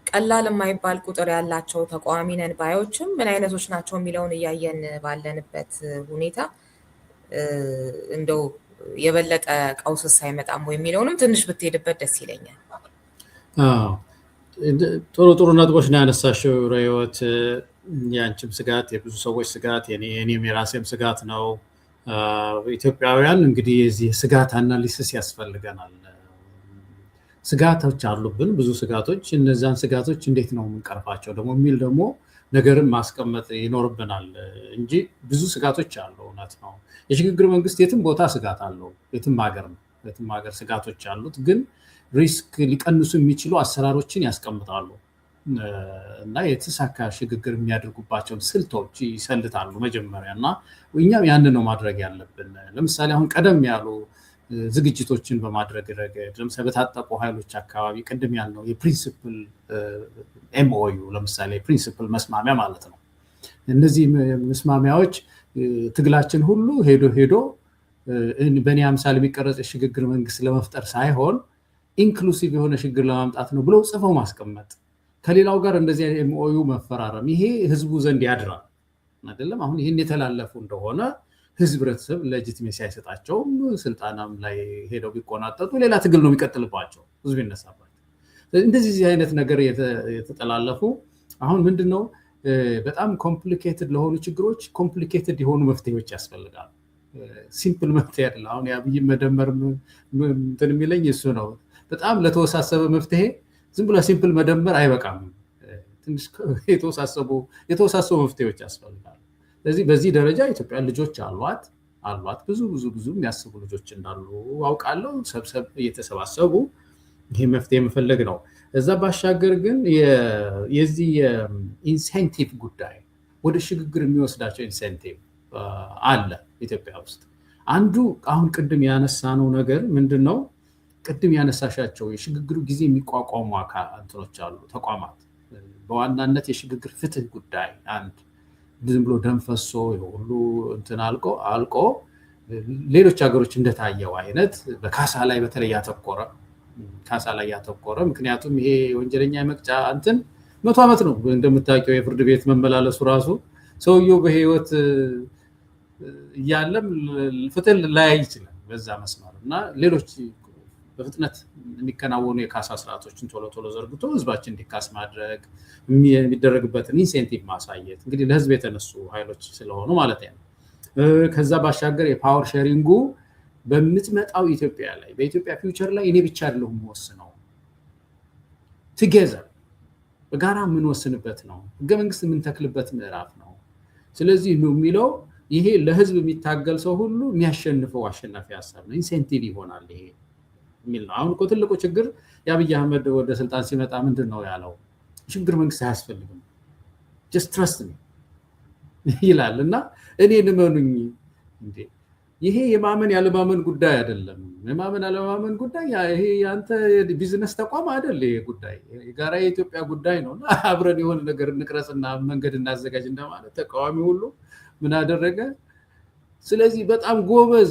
ቀላል የማይባል ቁጥር ያላቸው ተቃዋሚ ነን ባዮችም ምን አይነቶች ናቸው የሚለውን እያየን ባለንበት ሁኔታ እንደው የበለጠ ቀውስ አይመጣም ወይ የሚለውንም ትንሽ ብትሄድበት ደስ ይለኛል። ጥሩ ነጥቦች ነው ያነሳሽው ርዕዮት። ያንቺም ስጋት የብዙ ሰዎች ስጋት የኔም የራሴም ስጋት ነው። ኢትዮጵያውያን እንግዲህ የዚህ ስጋት አናሊሲስ ያስፈልገናል። ስጋቶች አሉብን፣ ብዙ ስጋቶች። እነዛን ስጋቶች እንዴት ነው የምንቀርፋቸው ደግሞ የሚል ደግሞ ነገርን ማስቀመጥ ይኖርብናል እንጂ ብዙ ስጋቶች አሉ። እውነት ነው። የሽግግር መንግስት የትም ቦታ ስጋት አለው። የትም ሀገር ስጋቶች አሉት። ግን ሪስክ ሊቀንሱ የሚችሉ አሰራሮችን ያስቀምጣሉ እና የተሳካ ሽግግር የሚያደርጉባቸውን ስልቶች ይሰልታሉ መጀመሪያ። እና እኛም ያን ነው ማድረግ ያለብን። ለምሳሌ አሁን ቀደም ያሉ ዝግጅቶችን በማድረግ ረገድ ለምሳሌ በታጠቁ ኃይሎች አካባቢ ቅድም ያልነው የፕሪንሲፕል ኤምኦዩ ለምሳሌ ፕሪንሲፕል መስማሚያ ማለት ነው። እነዚህ መስማሚያዎች ትግላችን ሁሉ ሄዶ በእኔ አምሳል የሚቀረጽ የሽግግር መንግስት ለመፍጠር ሳይሆን ኢንክሉሲቭ የሆነ ሽግግር ለማምጣት ነው ብለው ጽፈው ማስቀመጥ፣ ከሌላው ጋር እንደዚህ ኤምኦዩ መፈራረም፣ ይሄ ህዝቡ ዘንድ ያድራል አይደለም። አሁን ይህን የተላለፉ እንደሆነ ህብረተሰብ ሌጂቲሜሲ አይሰጣቸውም። ስልጣናም ላይ ሄደው ቢቆናጠጡ ሌላ ትግል ነው የሚቀጥልባቸው፣ ህዝብ ይነሳባቸው። እንደዚህ አይነት ነገር የተጠላለፉ አሁን ምንድነው በጣም ኮምፕሊኬትድ ለሆኑ ችግሮች ኮምፕሊኬትድ የሆኑ መፍትሄዎች ያስፈልጋሉ። ሲምፕል መፍትሄ አይደለም። አሁን የአብይ መደመር እንትን የሚለኝ እሱ ነው። በጣም ለተወሳሰበ መፍትሄ ዝም ብሎ ሲምፕል መደመር አይበቃም። ትንሽ የተወሳሰቡ መፍትሄዎች ያስፈልጋሉ። ስለዚህ በዚህ ደረጃ ኢትዮጵያ ልጆች አሏት ብዙ የሚያስቡ ልጆች እንዳሉ አውቃለሁ። ሰብሰብ እየተሰባሰቡ ይሄ መፍትሄ መፈለግ ነው። እዛ ባሻገር ግን የዚህ የኢንሴንቲቭ ጉዳይ ወደ ሽግግር የሚወስዳቸው ኢንሴንቲቭ አለ ኢትዮጵያ ውስጥ። አንዱ አሁን ቅድም ያነሳነው ነገር ምንድነው? ቅድም ያነሳሻቸው የሽግግሩ ጊዜ የሚቋቋሙ እንትኖች አሉ፣ ተቋማት። በዋናነት የሽግግር ፍትህ ጉዳይ አንድ ዝም ብሎ ደም ፈሶ ሁሉ እንትን አልቆ ሌሎች ሀገሮች እንደታየው አይነት በካሳ ላይ በተለይ ያተኮረ ምክንያቱም ይሄ ወንጀለኛ የመቅጫ እንትን 100 ዓመት ነው እንደምታውቂው። የፍርድ ቤት መመላለሱ ራሱ ሰውየው በህይወት እያለም ፍትህ ላይ ይችላል በዛ መስመር እና ሌሎች በፍጥነት የሚከናወኑ የካሳ ስርዓቶችን ቶሎ ዘርግቶ ህዝባችን እንዲካስ ማድረግ የሚደረግበትን ኢንሴንቲቭ ማሳየት እንግዲህ ለህዝብ የተነሱ ኃይሎች ስለሆኑ ማለት ነው። ከዛ ባሻገር የፓወር ሼሪንጉ በምትመጣው ኢትዮጵያ ላይ በኢትዮጵያ ፊውቸር ላይ እኔ ብቻ አይደለሁም የምወስነው፣ ቱጌዘር በጋራ የምንወስንበት ነው። ህገ መንግስት የምንተክልበት ምዕራፍ ነው። ስለዚህ ነው የሚለው ይሄ ለህዝብ የሚታገል ሰው ሁሉ የሚያሸንፈው አሸናፊ ሀሳብ ነው፣ ኢንሴንቲቭ ይሆናል ይሄ የሚል ነው። አሁን እኮ ትልቁ ችግር የአብይ አህመድ ወደ ስልጣን ሲመጣ ምንድን ነው ያለው? ሽግግር መንግስት አያስፈልግም ጀስት ትረስት ሚ ይላል እና እኔ ልመኑኝ እንዴ! ይሄ የማመን ያለማመን ጉዳይ አይደለም። የማመን ያለማመን ጉዳይ ይሄ ያንተ ቢዝነስ ተቋም አይደል። ይሄ ጉዳይ የጋራ የኢትዮጵያ ጉዳይ ነው እና አብረን የሆነ ነገር እንቅረጽና መንገድ እናዘጋጅ እንደማለት ተቃዋሚ ሁሉ ምን አደረገ? ስለዚህ በጣም ጎበዝ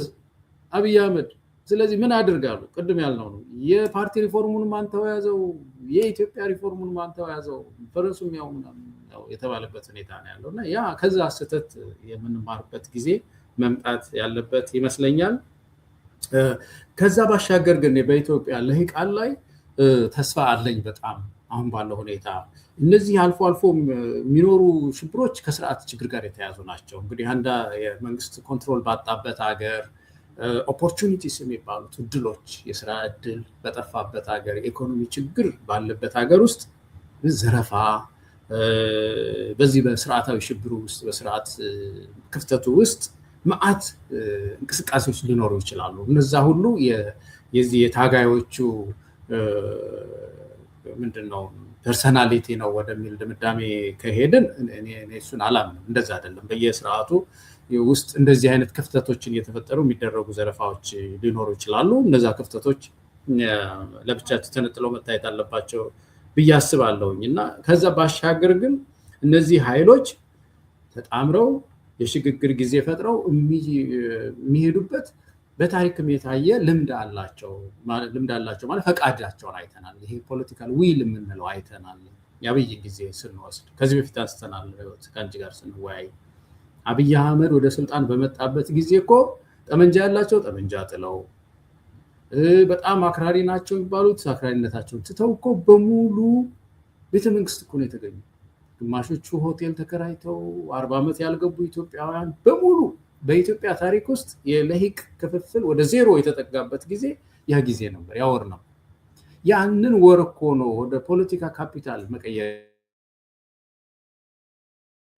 አብይ አህመድ። ስለዚህ ምን አድርጋሉ? ቅድም ያልነው ነው። የፓርቲ ሪፎርሙን ማንተው ያዘው፣ የኢትዮጵያ ሪፎርሙን ማንተው ያዘው፣ ፈረሱም ያው የተባለበት ሁኔታ ነው ያለው እና ያ ከዛ ስህተት የምንማርበት ጊዜ መምጣት ያለበት ይመስለኛል። ከዛ ባሻገር ግን በኢትዮጵያ ልሂቃን ላይ ተስፋ አለኝ በጣም አሁን ባለው ሁኔታ። እነዚህ አልፎ የሚኖሩ ሽብሮች ከስርዓት ችግር ጋር የተያዙ ናቸው። እንግዲህ አንድ የመንግስት ኮንትሮል ባጣበት ሀገር ኦፖርቹኒቲስ የሚባሉት እድሎች፣ የስራ እድል በጠፋበት ሀገር፣ የኢኮኖሚ ችግር ባለበት ሀገር ውስጥ ዘረፋ፣ በዚህ በስርዓታዊ ሽብሩ ውስጥ በስርዓት ክፍተቱ ውስጥ መዓት እንቅስቃሴዎች ሊኖሩ ይችላሉ። እነዛ ሁሉ የዚህ የታጋዮቹ ምንድነው ፐርሰናሊቲ ነው ወደሚል ድምዳሜ ከሄድን እኔ እሱን አላምንም። እንደዛ አይደለም። በየስርዓቱ ውስጥ እንደዚህ አይነት ክፍተቶችን እየተፈጠሩ የሚደረጉ ዘረፋዎች ሊኖሩ ይችላሉ። እነዛ ክፍተቶች ለብቻቸው ተነጥለው መታየት አለባቸው ብዬ አስባለሁኝ እና ከዛ ባሻገር ግን እነዚህ ኃይሎች ተጣምረው የሽግግር ጊዜ ፈጥረው የሚሄዱበት በታሪክም የታየ ልምድ አላቸው ማለት ፈቃዳቸውን አይተናል። ይሄ ፖለቲካል ዊል የምንለው አይተናል። የአብይ ጊዜ ስንወስድ ከዚህ በፊት አንስተናል ከአንቺ ጋር ስንወያይ። አብይ አህመድ ወደ ስልጣን በመጣበት ጊዜ እኮ ጠመንጃ ያላቸው ጠመንጃ ጥለው፣ በጣም አክራሪ ናቸው የሚባሉት አክራሪነታቸውን ትተው እኮ በሙሉ ቤተመንግስት እኮ ነው የተገኙ። ግማሾቹ ሆቴል ተከራይተው 40 ዓመት ያልገቡ ኢትዮጵያውያን በሙሉ በኢትዮጵያ ታሪክ ውስጥ የለሂቅ ክፍፍል ወደ ዜሮ የተጠጋበት ጊዜ ያ ጊዜ ነበር፣ ያ ወር ነው። ያንን ወር እኮ ነው ወደ ፖለቲካ ካፒታል መቀየር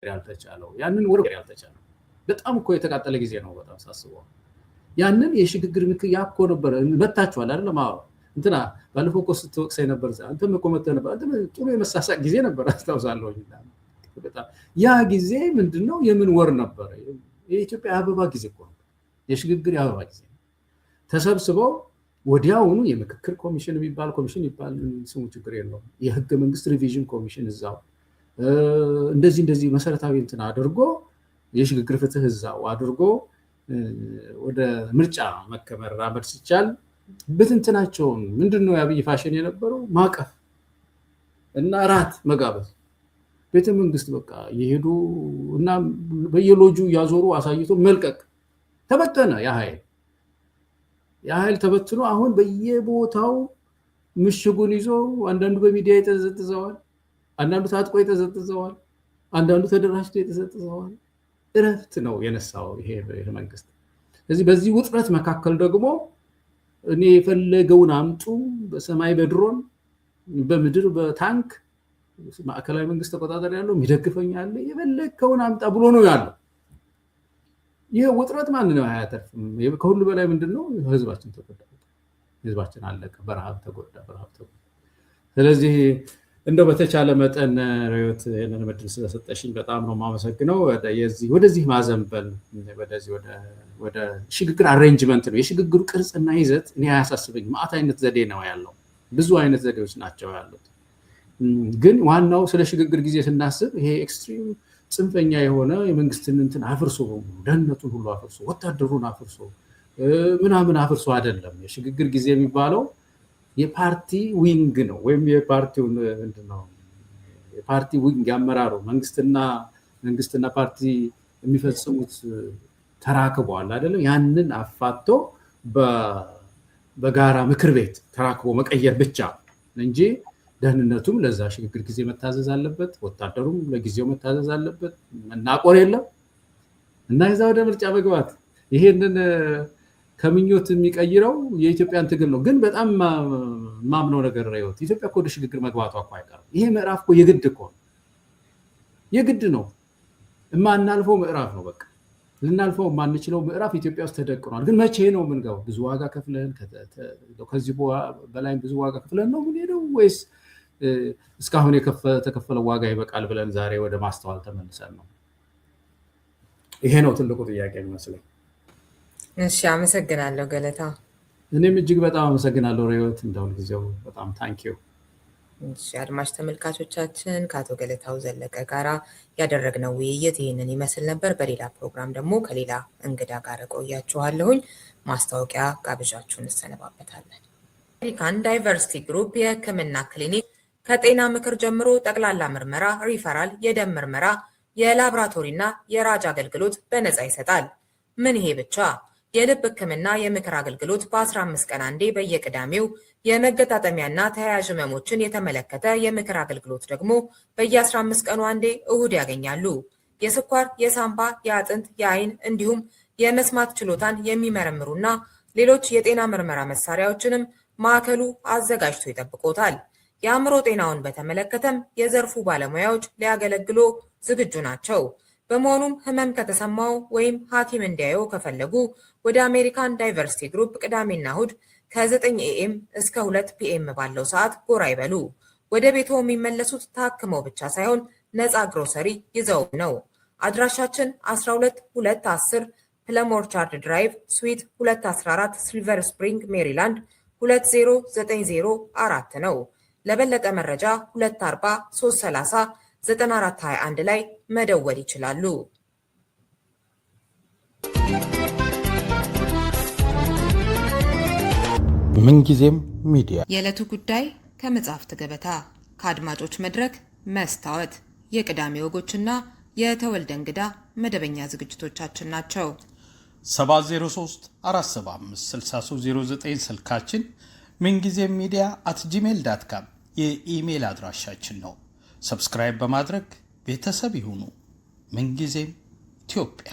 ያልተቻለው። ያንን ወር ያልተቻለው በጣም እኮ የተቃጠለ ጊዜ ነው። በጣም ሳስበው ያንን የሽግግር ምክር ያኮ ነበር መታችኋል አይደል? እንትና ባለፈው እኮ ስትወቅሰኝ ነበር። አንተም እኮ መተህ ነበር። አንተ ጥሩ የመሳሳቅ ጊዜ ነበር አስታውሳለሁ። ያ ጊዜ ምንድነው? የምን ወር ነበር? የኢትዮጵያ አበባ ጊዜ እኮ ነው። የሽግግር የአበባ ጊዜ ተሰብስበው ወዲያውኑ የምክክር ኮሚሽን የሚባል ኮሚሽን ይባል ስሙ ችግር የለውም። የህገ መንግስት ሪቪዥን ኮሚሽን እዛው እንደዚህ መሰረታዊ እንትን አድርጎ የሽግግር ፍትህ እዛው አድርጎ ወደ ምርጫ መራመድ ሲቻል በትንትናቸውን ምንድነው የአብይ ፋሽን የነበረው? ማቀፍ እና ራት መጋበዝ፣ ቤተ መንግስት በቃ የሄዱ እና በየሎጁ ያዞሩ አሳይቶ መልቀቅ። ተበተነ የኃይል ተበትኖ አሁን በየቦታው ምሽጉን ይዞ አንዳንዱ በሚዲያ የተዘጥዘዋል፣ አንዳንዱ ታጥቆ የተዘጥዘዋል፣ አንዳንዱ ተደራጅቶ የተዘጥዘዋል። እረፍት ነው የነሳው ይሄ መንግስት። ስለዚህ በዚህ ውጥረት መካከል ደግሞ እኔ የፈለገውን አምጡ፣ በሰማይ በድሮን በምድር በታንክ ማዕከላዊ መንግስት ተቆጣጣሪ ያለው የሚደግፈኝ አለ፣ የፈለከውን አምጣ ብሎ ነው ያለው። ይህ ውጥረት ማን ነው አያተርፍም። ከሁሉ በላይ ምንድነው? ህዝባችን ተጎዳ፣ ህዝባችን አለቀ፣ በረሃብ ተጎዳ። ስለዚህ እንደው በተቻለ መጠን ሪዮት ይሄንን ምድል ስለሰጠሽኝ በጣም ነው የማመሰግነው። ወደዚህ ማዘንበል ወደ ሽግግር አሬንጅመንት ነው። የሽግግሩ ቅርጽና ይዘት እኔ አያሳስበኝም። ማዕት አይነት ዘዴ ነው ያለው፣ ብዙ አይነት ዘዴዎች ናቸው ያሉት። ግን ዋናው ስለ ሽግግር ጊዜ ስናስብ ይሄ ኤክስትሪም ጽንፈኛ የሆነ የመንግስትን እንትን አፍርሶ ደህንነቱን ሁሉ አፍርሶ ወታደሩን አፍርሶ ምናምን አፍርሶ አይደለም። የሽግግር ጊዜ የሚባለው የፓርቲ ዊንግ ነው፣ ወይም የፓርቲውን ምንድነው የፓርቲ ዊንግ ያመራሩ መንግስትና ፓርቲ የሚፈጽሙት ተራክቧል አይደለም። ያንን አፋቶ በጋራ ምክር ቤት ተራክቦ መቀየር ብቻ እንጂ ደህንነቱም ለዛ ሽግግር ጊዜ መታዘዝ አለበት፣ ወታደሩም ለጊዜው መታዘዝ አለበት። መናቆር የለም እና ይዛ ወደ ምርጫ መግባት ይሄንን ከምኞት የሚቀይረው የኢትዮጵያን ትግል ነው። ግን በጣም ማምነው ነገር ሪዮት ኢትዮጵያ እኮ ወደ ሽግግር መግባቷ እኮ አይቀርም። ይሄ ምዕራፍ እኮ የግድ ነው። የማናልፈው ምዕራፍ ነው። በቃ ልናልፈው የማንችለው ምዕራፍ ኢትዮጵያ ውስጥ ተደቅኗል። ግን መቼ ነው የምንገባው? ብዙ ዋጋ ከፍለን ከዚህ በላይ ብዙ ዋጋ ከፍለን ነው የምንሄደው ወይስ እስካሁን የተከፈለው ዋጋ ይበቃል ብለን ዛሬ ወደ ማስተዋል ተመልሰን ነው? ይሄ ነው ትልቁ ጥያቄ የሚመስለኝ። እሺ፣ አመሰግናለሁ ገለታ። እኔም እጅግ በጣም አመሰግናለሁ ሪዮት፣ እንደሁል ጊዜው በጣም ታንኪዩ። እሺ፣ አድማጭ ተመልካቾቻችን ከአቶ ገለታው ዘለቀ ጋራ ያደረግነው ውይይት ይህንን ይመስል ነበር። በሌላ ፕሮግራም ደግሞ ከሌላ እንግዳ ጋር ቆያችኋለሁኝ። ማስታወቂያ ጋብዣችሁን እንሰነባበታለን። አሜሪካን ዳይቨርሲቲ ግሩፕ የሕክምና ክሊኒክ ከጤና ምክር ጀምሮ ጠቅላላ ምርመራ፣ ሪፈራል፣ የደም ምርመራ፣ የላቦራቶሪና የራጅ አገልግሎት በነፃ ይሰጣል። ምን ይሄ ብቻ! የልብ ህክምና የምክር አገልግሎት በ15 ቀን አንዴ በየቅዳሜው፣ የመገጣጠሚያና ተያያዥ ህመሞችን የተመለከተ የምክር አገልግሎት ደግሞ በየ15 ቀኑ አንዴ እሁድ ያገኛሉ። የስኳር፣ የሳምባ፣ የአጥንት፣ የአይን እንዲሁም የመስማት ችሎታን የሚመረምሩና ሌሎች የጤና ምርመራ መሳሪያዎችንም ማዕከሉ አዘጋጅቶ ይጠብቆታል። የአእምሮ ጤናውን በተመለከተም የዘርፉ ባለሙያዎች ሊያገለግሎ ዝግጁ ናቸው። በመሆኑም ህመም ከተሰማው ወይም ሐኪም እንዲያየው ከፈለጉ ወደ አሜሪካን ዳይቨርሲቲ ግሩፕ ቅዳሜና እሁድ ከ9 AM እስከ 2 PM ባለው ሰዓት ጎራ ይበሉ። ወደ ቤቶ የሚመለሱት ታክመው ብቻ ሳይሆን ነፃ ግሮሰሪ ይዘው ነው። አድራሻችን 12210 ፕለም ኦርቻርድ ድራይቭ ስዊት 214 ሲልቨር ስፕሪንግ ሜሪላንድ 20904 ነው። ለበለጠ መረጃ 240 330 9421 ላይ መደወል ይችላሉ። ምንጊዜም ሚዲያ የዕለቱ ጉዳይ ከመጽሐፍት ገበታ፣ ከአድማጮች መድረክ መስታወት፣ የቅዳሜ ወጎችና የተወልደ እንግዳ መደበኛ ዝግጅቶቻችን ናቸው። 703-475-6309 ስልካችን፣ ምንጊዜም ሚዲያ @gmail.com የኢሜል አድራሻችን ነው። ሰብስክራይብ በማድረግ ቤተሰብ ይሁኑ። ምንጊዜም ኢትዮጵያ።